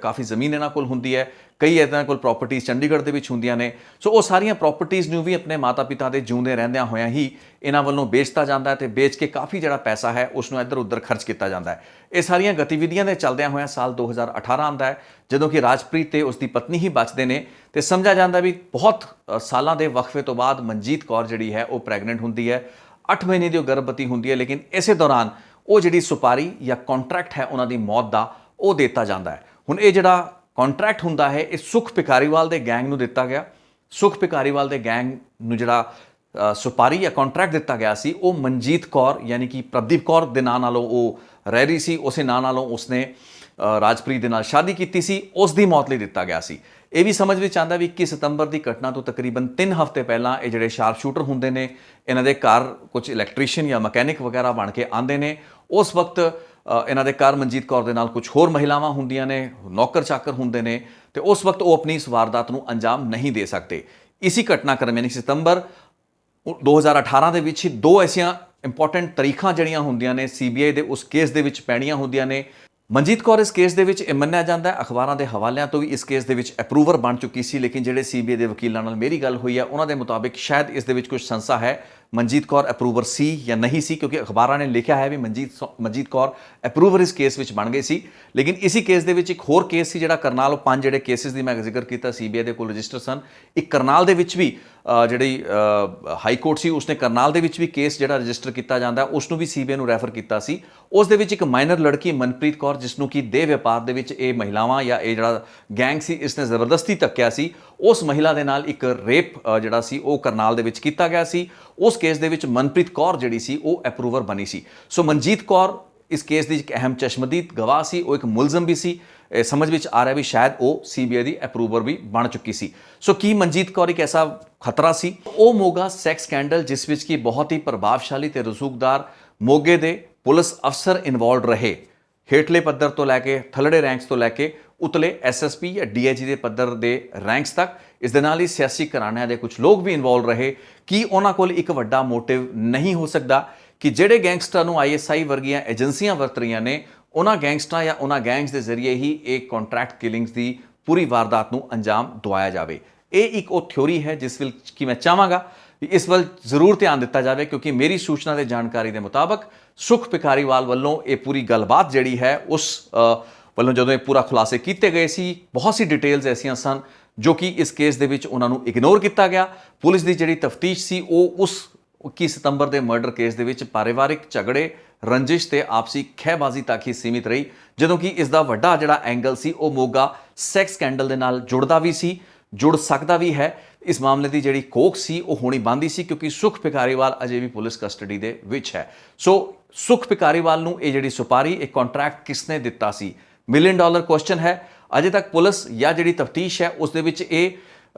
ਕਾਫੀ ਜ਼ਮੀਨ ਇਹਨਾਂ ਕੋਲ ਹੁੰਦੀ ਹੈ, ਕਈ ਇਹਨਾਂ ਕੋਲ ਪ੍ਰਾਪਰਟੀਜ਼ ਚੰਡੀਗੜ੍ਹ ਦੇ ਵਿੱਚ ਹੁੰਦੀਆਂ ਨੇ। ਸੋ ਉਹ ਸਾਰੀਆਂ ਪ੍ਰਾਪਰਟੀਜ਼ ਨੂੰ ਵੀ ਆਪਣੇ ਮਾਤਾ ਪਿਤਾ ਦੇ ਜਿਉਂਦੇ ਰਹਿੰਦਿਆਂ ਹੋਇਆਂ ਹੀ ਇਹਨਾਂ ਵੱਲੋਂ ਵੇਚਤਾ ਜਾਂਦਾ ਹੈ ਤੇ ਵੇਚ ਕੇ ਕਾਫੀ ਜਿਹੜਾ ਪੈਸਾ ਹੈ ਉਸ ਨੂੰ ਇੱਧਰ ਉੱਧਰ ਖਰਚ ਕੀਤਾ ਜਾਂਦਾ ਹੈ। ਇਹ ਸਾਰੀਆਂ ਗਤੀਵਿਧੀਆਂ ਦੇ ਚੱਲਦਿਆਂ ਹੋਇਆਂ ਸਾਲ 2018 ਆਉਂਦਾ ਹੈ, ਜਦੋਂ ਕਿ ਰਾਜਪ੍ਰੀਤ ਤੇ ਉਸ ਦੀ ਪਤਨੀ ਹੀ ਬਚਦੇ ਨੇ ਤੇ ਸਮਝਿਆ ਜਾਂਦਾ ਵੀ ਬਹੁਤ ਸਾਲਾਂ ਦੇ ਵਕਫੇ ਤੋਂ ਬਾਅਦ ਮਨਜੀਤ ਕੌਰ ਜਿਹੜੀ ਹੈ ਉਹ ਪ੍ਰੈਗਨੈਂਟ ਹੁੰਦੀ ਹੈ। 8 ਮਹੀਨੇ ਦੀ ਉਹ ਗਰਭਵਤੀ ਹੁੰਦੀ ਹੈ, ਲੇਕਿਨ ਇਸੇ ਦੌਰਾਨ ਉਹ ਜਿਹੜੀ ਸੁਪਾਰੀ ਜਾਂ ਕੰਟਰੈਕਟ ਹੈ ਉਹਨਾਂ ਦੀ ਮੌਤ ਦਾ ਉਹ ਦਿੱਤਾ ਜਾਂਦਾ ਹੈ। ਹੁਣ ਇਹ ਜਿਹੜਾ ਕੰਟਰੈਕਟ ਹੁੰਦਾ ਹੈ ਇਹ ਸੁਖ ਪਿਕਾਰੀਵਾਲ ਦੇ ਗੈਂਗ ਨੂੰ ਦਿੱਤਾ ਗਿਆ। ਸੁਖ ਪਿਕਾਰੀਵਾਲ ਦੇ ਗੈਂਗ ਨੂੰ ਜਿਹੜਾ ਸੁਪਾਰੀ ਜਾਂ ਕੰਟਰੈਕਟ ਦਿੱਤਾ ਗਿਆ ਸੀ ਉਹ ਮਨਜੀਤ ਕੌਰ ਯਾਨੀ ਕਿ ਪ੍ਰਦੀਪ ਕੌਰ ਦੇ ਨਾਂ ਨਾਲੋਂ ਉਹ ਰਹਿ ਰਹੀ ਸੀ। ਉਸੇ ਨਾਂ ਨਾਲੋਂ ਉਸਨੇ ਰਾਜਪ੍ਰੀਤ ਦੇ ਨਾਲ ਸ਼ਾਦੀ ਕੀਤੀ ਸੀ, ਉਸ ਦੀ ਮੌਤ ਲਈ ਦਿੱਤਾ ਗਿਆ ਸੀ। ਇਹ ਵੀ ਸਮਝ ਵਿੱਚ ਆਉਂਦਾ ਵੀ 21 ਸਤੰਬਰ ਦੀ ਘਟਨਾ ਤੋਂ ਤਕਰੀਬਨ 3 ਹਫ਼ਤੇ ਪਹਿਲਾਂ ਇਹ ਜਿਹੜੇ ਸ਼ਾਰਪ ਸ਼ੂਟਰ ਹੁੰਦੇ ਨੇ ਇਹਨਾਂ ਦੇ ਘਰ ਕੁਝ ਇਲੈਕਟ੍ਰੀਸ਼ੀਅਨ ਜਾਂ ਮਕੈਨਿਕ ਵਗੈਰਾ ਬਣ ਕੇ ਆਉਂਦੇ ਨੇ। ਉਸ ਵਕਤ ਇਹਨਾਂ ਦੇ ਘਰ ਮਨਜੀਤ ਕੌਰ ਦੇ ਨਾਲ ਕੁਝ ਹੋਰ ਮਹਿਲਾਵਾਂ ਹੁੰਦੀਆਂ ਨੇ, ਨੌਕਰ ਚਾਕਰ ਹੁੰਦੇ ਨੇ ਤੇ ਉਸ ਵਕਤ ਉਹ ਆਪਣੀ ਇਸ ਵਾਰਦਾਤ ਨੂੰ ਅੰਜਾਮ ਨਹੀਂ ਦੇ ਸਕਦੇ। ਇसी ਘਟਨਾਕ੍ਰਮ ਯਾਨੀ ਸਤੰਬਰ 2018 ਦੇ ਵਿੱਚ ਹੀ 2 ਐਸੀਆਂ ਇੰਪੋਰਟੈਂਟ ਤਾਰੀਖਾਂ ਜਿਹੜੀਆਂ ਹੁੰਦੀਆਂ ਨੇ CBI ਦੇ ਉਸ ਕੇਸ ਦੇ ਵਿੱਚ ਪੈਣੀਆਂ ਹੁੰਦੀਆਂ ਨੇ। ਮਨਜੀਤ ਕੌਰ ਇਸ ਕੇਸ ਦੇ ਵਿੱਚ ਇਹ ਮੰਨਿਆ ਜਾਂਦਾ ਹੈ, ਅਖਬਾਰਾਂ ਦੇ ਹਵਾਲਿਆਂ ਤੋਂ ਵੀ ਇਸ ਕੇਸ ਦੇ ਵਿੱਚ ਅਪਰੂਵਰ ਬਣ ਚੁੱਕੀ ਸੀ, ਲੇਕਿਨ ਜਿਹੜੇ CBI ਦੇ ਵਕੀਲਾਂ ਨਾਲ ਮੇਰੀ ਗੱਲ ਹੋਈ ਹੈ ਉਹਨਾਂ ਦੇ ਮੁਤਾਬਿਕ ਸ਼ਾਇਦ ਇਸ ਦੇ ਵਿੱਚ ਕੁਝ ਸੰਸਾ ਹੈ ਮਨਜੀਤ ਕੌਰ ਅਪਰੂਵਰ ਸੀ ਜਾਂ ਨਹੀਂ ਸੀ, ਕਿਉਂਕਿ ਅਖਬਾਰਾਂ ਨੇ ਲਿਖਿਆ ਹੈ ਵੀ ਮਨਜੀਤ ਕੌਰ ਅਪਰੂਵਰ ਇਸ ਕੇਸ ਵਿੱਚ ਬਣ ਗਏ ਸੀ। ਲੇਕਿਨ ਇसी ਕੇਸ ਦੇ ਵਿੱਚ ਇੱਕ ਹੋਰ ਕੇਸ ਸੀ ਜਿਹੜਾ ਕਰਨਾਲ, 5 ਜਿਹੜੇ ਕੇਸਿਸ ਦੀ ਮੈਂ ਜ਼ਿਕਰ ਕੀਤਾ CBI ਦੇ ਕੋਲ ਰਜਿਸਟਰ ਸਨ। ਇੱਕ ਕਰਨਾਲ ਦੇ ਵਿੱਚ ਵੀ ਜਿਹੜੀ ਹਾਈ ਕੋਰਟ ਸੀ ਉਸਨੇ ਕਰਨਾਲ ਦੇ ਵਿੱਚ ਵੀ ਕੇਸ ਜਿਹੜਾ ਰਜਿਸਟਰ ਕੀਤਾ ਜਾਂਦਾ ਉਸ ਨੂੰ ਵੀ CBI ਨੂੰ ਰੈਫਰ ਕੀਤਾ ਸੀ। ਉਸ ਦੇ ਵਿੱਚ ਇੱਕ ਮਾਈਨਰ ਲੜਕੀ ਮਨਪ੍ਰੀਤ ਕੌਰ ਜਿਸ ਨੂੰ ਕਿ ਦੇਹ ਵਪਾਰ ਦੇ ਵਿੱਚ ਇਹ ਮਹਿਲਾਵਾਂ ਜਾਂ ਇਹ ਜਿਹੜਾ ਗੈਂਗ ਸੀ ਇਸਨੇ ਜ਼ਬਰਦਸਤੀ ਧੱਕਿਆ ਸੀ, ਉਸ ਮਹਿਲਾ ਦੇ ਨਾਲ ਇੱਕ ਰੇਪ ਜਿਹੜਾ ਸੀ ਉਹ ਕਰਨਾਲ ਦੇ ਵਿੱਚ ਕੀਤਾ ਗਿਆ ਸੀ। ਉਸ ਕੇਸ ਦੇ ਵਿੱਚ ਮਨਪ੍ਰੀਤ ਕੌਰ ਜਿਹੜੀ ਸੀ ਉਹ ਅਪਰੂਵਰ ਬਣੀ ਸੀ। ਸੋ ਮਨਜੀਤ ਕੌਰ ਇਸ ਕੇਸ ਦੀ ਇੱਕ ਅਹਿਮ ਚਸ਼ਮਦੀਦ ਗਵਾਹ ਸੀ, ਉਹ ਇੱਕ ਮੁਲਜ਼ਮ ਵੀ ਸੀ। ਸਮਝ ਵਿੱਚ ਆ ਰਿਹਾ ਵੀ ਸ਼ਾਇਦ ਉਹ CBI ਦੀ ਅਪਰੂਵਰ ਵੀ ਬਣ ਚੁੱਕੀ ਸੀ। ਸੋ ਕੀ ਮਨਜੀਤ ਕੌਰ ਇੱਕ ਐਸਾ ਖਤਰਾ ਸੀ? ਉਹ ਮੋਗਾ ਸੈਕਸ ਸਕੈਂਡਲ ਜਿਸ ਵਿੱਚ ਕਿ ਬਹੁਤ ਹੀ ਪ੍ਰਭਾਵਸ਼ਾਲੀ ਤੇ ਰਸੂਖਦਾਰ ਮੋਗੇ ਦੇ ਪੁਲਿਸ ਅਫਸਰ ਇਨਵੋਲਵਡ ਰਹੇ, ਹੇਠਲੇ ਪੱਧਰ ਤੋਂ ਲੈ ਕੇ ਥੱਲੜੇ ਰੈਂਕਸ ਤੋਂ ਲੈ ਕੇ ਉਤਲੇ SSP ਜਾਂ DIG ਦੇ ਪੱਧਰ ਦੇ ਰੈਂਕਸ ਤੱਕ। ਇਸ ਦੇ ਨਾਲ ਹੀ ਸਿਆਸੀ ਘਰਾਣਿਆਂ ਦੇ ਕੁਝ ਲੋਕ ਵੀ ਇਨਵੋਲਵ ਰਹੇ। ਕੀ ਉਹਨਾਂ ਕੋਲ ਇੱਕ ਵੱਡਾ ਮੋਟਿਵ ਨਹੀਂ ਹੋ ਸਕਦਾ ਕਿ ਜਿਹੜੇ ਗੈਂਗਸਟਰ ਨੂੰ ISI ਵਰਗੀਆਂ ਏਜੰਸੀਆਂ ਵਰਤ ਰਹੀਆਂ ਨੇ ਉਹਨਾਂ ਗੈਂਗਸਟਰਾਂ ਜਾਂ ਉਹਨਾਂ ਗੈਂਗਸ ਦੇ ਜ਼ਰੀਏ ਹੀ ਇਹ ਕੰਟਰੈਕਟ ਕਿਲਿੰਗਸ ਦੀ ਪੂਰੀ ਵਾਰਦਾਤ ਨੂੰ ਅੰਜਾਮ ਦਵਾਇਆ ਜਾਵੇ? ਇਹ ਇੱਕ ਉਹ ਥਿਉਰੀ ਹੈ ਜਿਸ ਵਿੱਚ ਕਿ ਮੈਂ ਚਾਹਾਂਗਾ ਇਸ ਵੱਲ ਜ਼ਰੂਰ ਧਿਆਨ ਦਿੱਤਾ ਜਾਵੇ, ਕਿਉਂਕਿ ਮੇਰੀ ਸੂਚਨਾ ਦੇ ਜਾਣਕਾਰੀ ਦੇ ਮੁਤਾਬਕ ਸੁਖ ਪਿਕਾਰੀਵਾਲ ਵੱਲੋਂ ਇਹ ਪੂਰੀ ਗੱਲਬਾਤ ਜਿਹੜੀ ਹੈ ਉਸ ਵੱਲੋਂ ਜਦੋਂ ਇਹ ਪੂਰਾ ਖੁਲਾਸੇ ਕੀਤੇ ਗਏ ਸੀ, ਬਹੁਤ ਸੀ ਡਿਟੇਲਸ ਐਸੀਆਂ ਸਨ ਜੋ ਕਿ ਇਸ ਕੇਸ ਦੇ ਵਿੱਚ ਉਹਨਾਂ ਨੂੰ ਇਗਨੋਰ ਕੀਤਾ ਗਿਆ। ਪੁਲਿਸ ਦੀ ਜਿਹੜੀ ਤਫਤੀਸ਼ ਸੀ ਉਹ ਉਸ 21 ਸਤੰਬਰ ਦੇ ਮਰਡਰ ਕੇਸ ਦੇ ਵਿੱਚ ਪਰਿਵਾਰਿਕ ਝਗੜੇ, ਰੰਜਿਸ਼ ਤੇ ਆਪਸੀ ਖਹਿਬਾਜ਼ੀ ਤੱਕ ਹੀ ਸੀਮਿਤ ਰਹੀ, ਜਦੋਂ ਕਿ ਇਸ ਦਾ ਵੱਡਾ ਜਿਹੜਾ ਐਂਗਲ ਸੀ ਉਹ ਮੋਗਾ ਸੈਕਸ ਸਕੈਂਡਲ ਦੇ ਨਾਲ ਜੁੜਦਾ ਵੀ ਸੀ, ਜੁੜ ਸਕਦਾ ਵੀ ਹੈ। ਇਸ ਮਾਮਲੇ ਦੀ ਜਿਹੜੀ ਕੋਖ ਸੀ ਉਹ ਹੋਣੀ ਬੰਦੀ ਸੀ, ਕਿਉਂਕਿ ਸੁਖ ਪਿਕਾਰੀਵਾਲ ਅਜੇ ਵੀ ਪੁਲਿਸ ਕਸਟਡੀ ਦੇ ਵਿੱਚ ਹੈ। ਸੋ ਸੁਖ ਪਿਕਾਰੀਵਾਲ ਨੂੰ ਇਹ ਜਿਹੜੀ ਸੁਪਾਰੀ, ਇਹ ਕੰਟਰੈਕਟ ਕਿਸਨੇ ਦਿੱਤਾ ਸੀ? $1 ਮਿਲੀਅਨ ਕੁਐਸਚਨ ਹੈ। ਅਜੇ ਤੱਕ ਪੁਲਿਸ ਜਾਂ ਜਿਹੜੀ ਤਫਤੀਸ਼ ਹੈ ਉਸ ਦੇ ਵਿੱਚ ਇਹ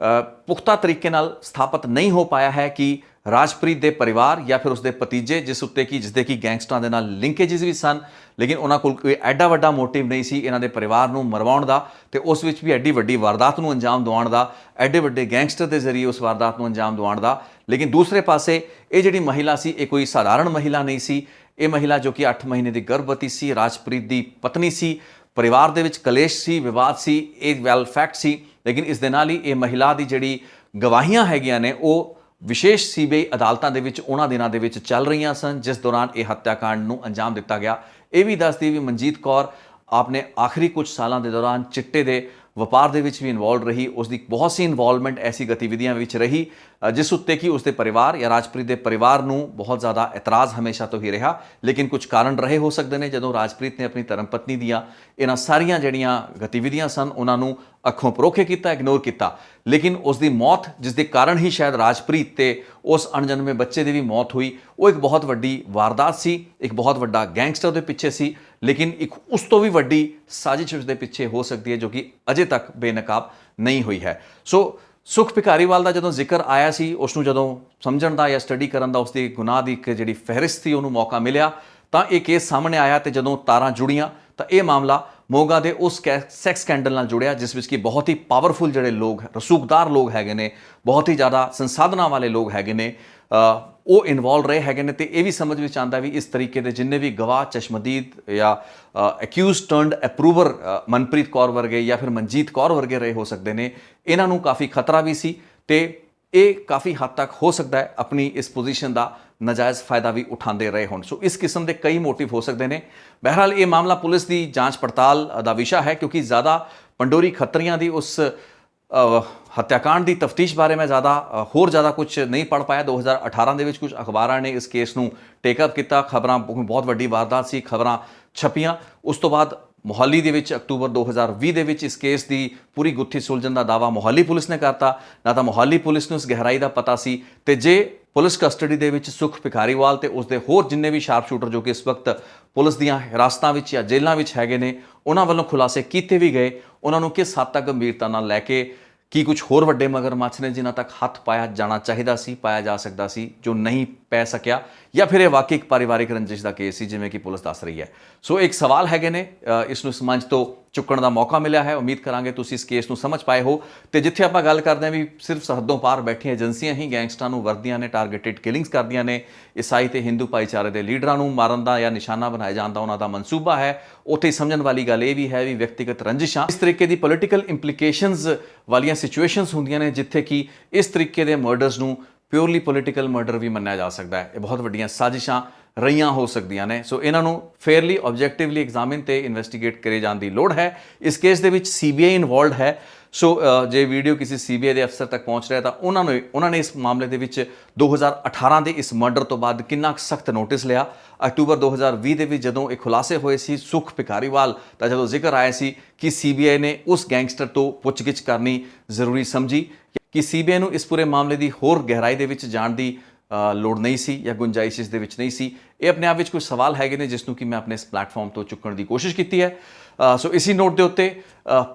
ਪੁਖਤਾ ਤਰੀਕੇ ਨਾਲ ਸਥਾਪਿਤ ਨਹੀਂ ਹੋ ਪਾਇਆ ਹੈ ਕਿ ਰਾਜਪ੍ਰੀਤ ਦੇ ਪਰਿਵਾਰ ਜਾਂ ਫਿਰ ਉਸਦੇ ਭਤੀਜੇ ਜਿਸਦੇ ਕਿ ਗੈਂਗਸਟਰਾਂ ਦੇ ਨਾਲ ਲਿੰਕੇजेस ਵੀ ਸਨ, ਲੇਕਿਨ ਉਹਨਾਂ ਕੋਲ ਕੋਈ ਐਡਾ ਵੱਡਾ ਮੋਟਿਵ ਨਹੀਂ ਸੀ ਇਹਨਾਂ ਦੇ ਪਰਿਵਾਰ ਨੂੰ ਮਰਵਾਉਣ ਦਾ ਤੇ ਉਸ ਵਿੱਚ ਵੀ ਐਡੀ ਵੱਡੀ ਵਾਰਦਾਤ ਨੂੰ ਅੰਜਾਮ ਦਿਵਾਉਣ ਦਾ, ਐਡੇ ਵੱਡੇ ਗੈਂਗਸਟਰ ਦੇ ਜ਼ਰੀਏ ਉਸ ਵਾਰਦਾਤ ਨੂੰ ਅੰਜਾਮ ਦਿਵਾਉਣ ਦਾ। ਲੇਕਿਨ ਦੂਸਰੇ ਪਾਸੇ ਇਹ ਜਿਹੜੀ ਮਹਿਲਾ ਸੀ ਇਹ ਕੋਈ ਸਾਧਾਰਨ ਮਹਿਲਾ ਨਹੀਂ ਸੀ। ਇਹ ਮਹਿਲਾ ਜੋ ਕਿ 8 ਮਹੀਨੇ ਦੀ ਗਰਭਵਤੀ ਸੀ, ਰਾਜਪ੍ਰੀਤ ਦੀ ਪਤਨੀ ਸੀ, ਪਰਿਵਾਰ ਦੇ ਵਿੱਚ ਕਲੇਸ਼ ਸੀ, ਵਿਵਾਦ ਸੀ, ਇਹ ਵੈਲ ਫੈਕਟ ਸੀ। ਲੇਕਿਨ ਇਸ ਦੇ ਨਾਲ ਹੀ ਇਹ ਮਹਿਲਾ ਦੀ ਜਿਹੜੀ ਗਵਾਹੀਆਂ ਹੈਗੀਆਂ ਨੇ ਉਹ ਵਿਸ਼ੇਸ਼ CBI ਅਦਾਲਤਾਂ ਦੇ ਵਿੱਚ ਉਹਨਾਂ ਦਿਨਾਂ ਦੇ ਵਿੱਚ ਚੱਲ ਰਹੀਆਂ ਸਨ ਜਿਸ ਦੌਰਾਨ ਇਹ ਹੱਤਿਆਕਾਂਡ ਨੂੰ ਅੰਜਾਮ ਦਿੱਤਾ ਗਿਆ। ਇਹ ਵੀ ਦੱਸਦੀ ਵੀ ਮਨਜੀਤ ਕੌਰ ਆਪਨੇ ਆਖਰੀ ਕੁਝ ਸਾਲਾਂ ਦੇ ਦੌਰਾਨ ਚਿੱਟੇ ਦੇ ਵਪਾਰ ਦੇ ਵਿੱਚ ਵੀ ਇਨਵੋਲਵ ਰਹੀ। ਉਸ ਦੀ ਬਹੁਤ ਸੀ ਇਨਵੋਲਵਮੈਂਟ ਐਸੀ ਗਤੀਵਿਧੀਆਂ ਵਿੱਚ ਰਹੀ ਜਿਸ ਉੱਤੇ ਕਿ ਉਸਦੇ ਪਰਿਵਾਰ ਜਾਂ ਰਾਜਪ੍ਰੀਤ ਦੇ ਪਰਿਵਾਰ ਨੂੰ ਬਹੁਤ ਜ਼ਿਆਦਾ ਇਤਰਾਜ਼ ਹਮੇਸ਼ਾ ਤੋਂ ਹੀ ਰਿਹਾ। ਲੇਕਿਨ ਕੁਝ ਕਾਰਨ ਰਹੇ ਹੋ ਸਕਦੇ ਨੇ ਜਦੋਂ ਰਾਜਪ੍ਰੀਤ ਨੇ ਆਪਣੀ ਧਰਮ ਪਤਨੀ ਦੀਆਂ ਇਹਨਾਂ ਸਾਰੀਆਂ ਜਿਹੜੀਆਂ ਗਤੀਵਿਧੀਆਂ ਸਨ ਉਹਨਾਂ ਨੂੰ ਅੱਖੋਂ ਪਰੋਖੇ ਕੀਤਾ, ਇਗਨੋਰ ਕੀਤਾ। ਲੇਕਿਨ ਉਸ ਦੀ ਮੌਤ ਜਿਸ ਦੇ ਕਾਰਨ ਹੀ ਸ਼ਾਇਦ ਰਾਜਪ੍ਰੀਤ ਤੇ ਉਸ ਅਣਜਨਮੇ ਬੱਚੇ ਦੀ ਵੀ ਮੌਤ ਹੋਈ, ਉਹ ਇੱਕ ਬਹੁਤ ਵੱਡੀ ਵਾਰਦਾਤ ਸੀ, ਇੱਕ ਬਹੁਤ ਵੱਡਾ ਗੈਂਗਸਟਰ ਦੇ ਪਿੱਛੇ ਸੀ। ਲੇਕਿਨ ਇੱਕ ਉਸ ਤੋਂ ਵੀ ਵੱਡੀ ਸਾਜ਼ਿਸ਼ ਉਸ ਦੇ ਪਿੱਛੇ ਹੋ ਸਕਦੀ ਹੈ ਜੋ ਕਿ ਅਜੇ ਤੱਕ ਬੇਨਕਾਬ ਨਹੀਂ ਹੋਈ ਹੈ। ਸੋ ਸੁਖ ਪਿਕਾਰੀਵਾਲ ਦਾ ਜਦੋਂ ਜ਼ਿਕਰ ਆਇਆ ਸੀ, ਉਸ ਨੂੰ ਜਦੋਂ ਸਮਝਣ ਦਾ ਜਾਂ ਸਟੱਡੀ ਕਰਨ ਦਾ, ਉਸ ਦੀ ਗੁਨਾਹ ਦੀ ਇੱਕ ਜਿਹੜੀ ਫਹਿਰਿਸਤ ਸੀ ਉਹਨੂੰ ਮੌਕਾ ਮਿਲਿਆ ਤਾਂ ਇਹ ਕੇਸ ਸਾਹਮਣੇ ਆਇਆ ਤੇ ਜਦੋਂ ਤਾਰਾਂ ਜੁੜੀਆਂ ਤਾਂ ਇਹ ਮਾਮਲਾ ਮੋਗਾ ਦੇ ਉਸ ਸੈਕਸ ਸਕੈਂਡਲ ਨਾਲ ਜੁੜਿਆ ਜਿਸ ਵਿੱਚ ਕਿ ਬਹੁਤ ਹੀ ਪਾਵਰਫੁਲ ਜਿਹੜੇ ਲੋਕ ਰਸੂਖਦਾਰ ਲੋਕ ਹੈਗੇ ਨੇ, ਬਹੁਤ ਹੀ ਜ਼ਿਆਦਾ ਸੰਸਾਧਨਾਂ ਵਾਲੇ ਲੋਕ ਹੈਗੇ ਨੇ, ਉਹ ਇਨਵੋਲਵ ਰਹੇ ਹੈਗੇ ਨੇ। ਤੇ ਇਹ ਵੀ ਸਮਝ ਵਿੱਚ ਆਉਂਦਾ ਵੀ ਇਸ ਤਰੀਕੇ ਦੇ ਜਿੰਨੇ ਵੀ ਗਵਾਹ ਚਸ਼ਮਦੀਦ ਜਾਂ ਅਕਿਊਜ਼ ਟਰਨਡ ਅਪਰੂਵਰ ਮਨਪ੍ਰੀਤ ਕੌਰ ਵਰਗੇ ਜਾਂ ਫਿਰ ਮਨਜੀਤ ਕੌਰ ਵਰਗੇ ਰਹੇ ਹੋ ਸਕਦੇ ਨੇ, ਇਹਨਾਂ ਨੂੰ ਕਾਫੀ ਖਤਰਾ ਵੀ ਸੀ ਤੇ ਇਹ ਕਾਫੀ ਹੱਦ ਤੱਕ ਹੋ ਸਕਦਾ ਹੈ ਆਪਣੀ ਇਸ ਪੋਜੀਸ਼ਨ ਦਾ ਨਾਜਾਇਜ਼ ਫਾਇਦਾ ਵੀ ਉਠਾਉਂਦੇ ਰਹੇ ਹੋਣ। ਸੋ ਇਸ ਕਿਸਮ ਦੇ ਕਈ ਮੋਟਿਵ ਹੋ ਸਕਦੇ ਨੇ। ਬਹਰਹਾਲ ਇਹ ਮਾਮਲਾ ਪੁਲਿਸ ਦੀ ਜਾਂਚ ਪੜਤਾਲ ਦਾ ਵਿਸ਼ਾ ਹੈ, ਕਿਉਂਕਿ ਜ਼ਿਆਦਾ ਪੰਡੋਰੀ ਖੱਤਰੀਆਂ ਦੀ ਉਸ ਹੱਤਿਆਕਾਂਡ ਦੀ ਤਫਤੀਸ਼ ਬਾਰੇ ਮੈਂ ਹੋਰ ਜ਼ਿਆਦਾ ਕੁਝ ਨਹੀਂ ਪੜ੍ਹ ਪਾਇਆ। 2018 ਦੇ ਵਿੱਚ ਕੁਝ ਅਖਬਾਰਾਂ ਨੇ ਇਸ ਕੇਸ ਨੂੰ ਟੇਕਅਪ ਕੀਤਾ, ਖਬਰਾਂ ਬਹੁਤ ਵੱਡੀ ਵਾਰਦਾਤ ਸੀ, ਖਬਰਾਂ ਛਪੀਆਂ। ਉਸ ਤੋਂ ਬਾਅਦ ਮੋਹਾਲੀ ਦੇ ਵਿੱਚ ਅਕਤੂਬਰ 2020 ਦੇ ਵਿੱਚ ਇਸ ਕੇਸ ਦੀ ਪੂਰੀ ਗੁੱਥੀ ਸੁਲਝਣ ਦਾ ਦਾਅਵਾ ਮੋਹਾਲੀ ਪੁਲਿਸ ਨੇ ਕਰਤਾ। ਨਾ ਤਾਂ ਮੋਹਾਲੀ ਪੁਲਿਸ ਨੂੰ ਇਸ ਗਹਿਰਾਈ ਦਾ ਪਤਾ ਸੀ, ਤੇ ਜੇ ਪੁਲਿਸ ਕਸਟਡੀ ਦੇ ਵਿੱਚ ਸੁਖ ਭਿਖਾਰੀਵਾਲ ਤੇ ਉਸਦੇ ਹੋਰ ਜਿੰਨੇ ਵੀ ਸ਼ਾਰਪ ਸ਼ੂਟਰ ਜੋ ਕਿ ਇਸ ਵਕਤ ਪੁਲਿਸ ਦੀਆਂ ਹਿਰਾਸਤਾਂ ਵਿੱਚ ਜਾਂ ਜੇਲ੍ਹਾਂ ਵਿੱਚ ਹੈਗੇ ਨੇ, ਉਹਨਾਂ ਵੱਲੋਂ ਖੁਲਾਸੇ ਕੀਤੇ ਵੀ ਗਏ, ਉਹਨਾਂ ਨੂੰ ਕਿਸ ਹੱਦ ਤੱਕ ਗੰਭੀਰਤਾ ਨਾਲ ਲੈ ਕੇ ਕੀ ਕੁਝ ਹੋਰ ਵੱਡੇ ਮਗਰਮੱਛ ਨੇ ਜਿਨ੍ਹਾਂ ਤੱਕ ਹੱਥ ਪਾਇਆ ਜਾਣਾ ਚਾਹੀਦਾ ਸੀ, ਪਾਇਆ ਜਾ ਸਕਦਾ ਸੀ, ਜੋ ਨਹੀਂ ਪੈ ਸਕਿਆ, ਜਾਂ ਫਿਰ ਇਹ ਵਾਕਈ ਇੱਕ ਪਰਿਵਾਰਿਕ ਰੰਜਿਸ਼ ਦਾ ਕੇਸ ਸੀ ਜਿਵੇਂ ਕਿ ਪੁਲਿਸ ਦੱਸ ਰਹੀ ਹੈ। ਸੋ ਇੱਕ ਸਵਾਲ ਹੈਗੇ ਨੇ, ਇਸ ਨੂੰ ਸਮਝ ਤੋਂ ਚੁੱਕਣ ਦਾ ਮੌਕਾ ਮਿਲਿਆ ਹੈ। ਉਮੀਦ ਕਰਾਂਗੇ ਤੁਸੀਂ ਇਸ ਕੇਸ ਨੂੰ ਸਮਝ ਪਾਏ ਹੋ। ਤੇ ਜਿੱਥੇ ਆਪਾਂ ਗੱਲ ਕਰਦੇ ਹਾਂ ਵੀ ਸਿਰਫ ਸਰਹੱਦੋਂ ਪਾਰ ਬੈਠੀਆਂ ਏਜੰਸੀਆਂ ਹੀ ਗੈਂਗਸਟਰਾਂ ਨੂੰ ਵਰਦੀਆਂ ਨੇ, ਟਾਰਗੇਟਡ ਕਿਲਿੰਗਸ ਕਰਦੀਆਂ ਨੇ, ਈਸਾਈ ਤੇ ਹਿੰਦੂ ਭਾਈਚਾਰੇ ਦੇ ਲੀਡਰਾਂ ਨੂੰ ਮਾਰਨ ਦਾ ਜਾਂ ਨਿਸ਼ਾਨਾ ਬਣਾਇਆ ਜਾਣ ਦਾ ਉਹਨਾਂ ਦਾ ਮਨਸੂਬਾ ਹੈ, ਉੱਥੇ ਸਮਝਣ ਵਾਲੀ ਗੱਲ ਇਹ ਵੀ ਹੈ ਵੀ ਵਿਅਕਤੀਗਤ ਰੰਜਿਸ਼ਾਂ ਇਸ ਤਰੀਕੇ ਦੀ ਪੋਲੀਟੀਕਲ ਇੰਪਲੀਕੇਸ਼ਨਸ ਵਾਲੀਆਂ ਸਿਚੁਏਸ਼ਨਸ ਹੁੰਦੀਆਂ ਨੇ ਜਿੱਥੇ ਕਿ ਇਸ ਤਰੀਕੇ ਦੇ ਮਰਡਰਸ ਨੂੰ ਪਿਓਰਲੀ ਪੋਲੀਟੀਕਲ ਮਰਡਰ ਵੀ ਮੰਨਿਆ ਜਾ ਸਕਦਾ ਹੈ। ਇਹ ਬਹੁਤ ਵੱਡੀਆਂ ਸਾਜ਼ਿਸ਼ਾਂ ਰਹੀਆਂ ਹੋ ਸਕਦੀਆਂ ਨੇ। ਸੋ ਇਹਨਾਂ ਨੂੰ ਫੇਅਰਲੀ ਆਬਜੈਕਟਿਵਲੀ ਐਗਜ਼ਾਮਿਨ ਤੇ ਇਨਵੈਸਟੀਗੇਟ ਕਰੇ ਜਾਣ ਦੀ ਲੋੜ ਹੈ। ਇਸ ਕੇਸ ਦੇ ਵਿੱਚ ਸੀਬੀਆਈ ਇਨਵੋਲਵਡ ਹੈ। ਸੋ ਜੇ ਵੀਡੀਓ ਕਿਸੇ ਸੀਬੀਆਈ ਦੇ ਅਫਸਰ ਤੱਕ ਪਹੁੰਚ ਰਿਹਾ ਤਾਂ ਉਹਨਾਂ ਨੇ ਇਸ ਮਾਮਲੇ ਦੇ ਵਿੱਚ 2018 ਦੇ ਇਸ ਮਰਡਰ ਤੋਂ ਬਾਅਦ ਕਿੰਨਾ ਸਖਤ ਨੋਟਿਸ ਲਿਆ। ਅਕਤੂਬਰ 2020 ਦੇ ਵਿੱਚ ਜਦੋਂ ਇਹ ਖੁਲਾਸੇ ਹੋਏ ਸੀ, ਸੁਖ ਭਿਖਾਰੀਵਾਲ ਦਾ ਜਦੋਂ ਜ਼ਿਕਰ ਆਇਆ ਸੀ ਕਿ ਸੀਬੀਆਈ ਨੇ ਉਸ ਗੈਂਗਸਟਰ ਤੋਂ ਪੁੱਛਗਿੱਛ ਕਰਨੀ ਜ਼ਰੂਰੀ ਸਮਝੀ ਕਿ ਸੀਬੀਆਈ ਨੂੰ ਇਸ ਪੂਰੇ ਮਾਮਲੇ ਦੀ ਹੋਰ ਗਹਿਰਾਈ ਦੇ ਵਿੱਚ ਜਾਣ ਦੀ ਲੋੜ ਨਹੀਂ ਸੀ ਜਾਂ ਗੁੰਜਾਇਸ਼ ਇਸ ਦੇ ਵਿੱਚ ਨਹੀਂ ਸੀ। ਇਹ ਆਪਣੇ ਆਪ ਵਿੱਚ ਕੁਝ ਸਵਾਲ ਹੈਗੇ ਨੇ ਜਿਸ ਨੂੰ ਕਿ ਮੈਂ ਆਪਣੇ ਇਸ ਪਲੇਟਫਾਰਮ ਤੋਂ ਚੁੱਕਣ ਦੀ ਕੋਸ਼ਿਸ਼ ਕੀਤੀ ਹੈ। ਸੋ ਇਸੀ ਨੋਟ ਦੇ ਉੱਤੇ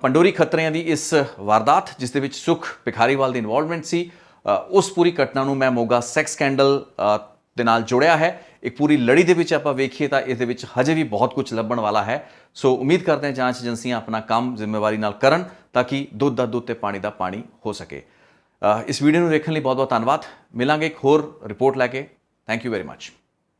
ਪੰਡੋਰੀ ਖੱਤਰੀਆਂ ਦੀ ਇਸ ਵਾਰਦਾਤ ਜਿਸ ਦੇ ਵਿੱਚ ਸੁਖ ਭਿਖਾਰੀਵਾਲ ਦੀ ਇਨਵੋਲਵਮੈਂਟ ਸੀ, ਉਸ ਪੂਰੀ ਘਟਨਾ ਨੂੰ ਮੈਂ ਮੋਗਾ ਸੈਕਸ ਸਕੈਂਡਲ ਦੇ ਨਾਲ ਜੋੜਿਆ ਹੈ। ਇੱਕ ਪੂਰੀ ਲੜੀ ਦੇ ਵਿੱਚ ਆਪਾਂ ਵੇਖੀਏ ਤਾਂ ਇਸ ਦੇ ਵਿੱਚ ਹਜੇ ਵੀ ਬਹੁਤ ਕੁਝ ਲੱਭਣ ਵਾਲਾ ਹੈ। ਸੋ ਉਮੀਦ ਕਰਦੇ ਹਾਂ ਜਾਂਚ ਏਜੰਸੀਆਂ ਆਪਣਾ ਕੰਮ ਜ਼ਿੰਮੇਵਾਰੀ ਨਾਲ ਕਰਨ ਤਾਂ ਕਿ ਦੁੱਧ ਦਾ ਦੁੱਧ ਤੇ ਪਾਣੀ ਦਾ ਪਾਣੀ ਹੋ ਸਕੇ। ਇਸ ਵੀਡੀਓ ਨੂੰ ਦੇਖਣ ਲਈ ਬਹੁਤ ਬਹੁਤ ਧੰਨਵਾਦ। ਮਿਲਾਂਗੇ ਇੱਕ ਹੋਰ ਰਿਪੋਰਟ ਲੈ ਕੇ। Thank you very much.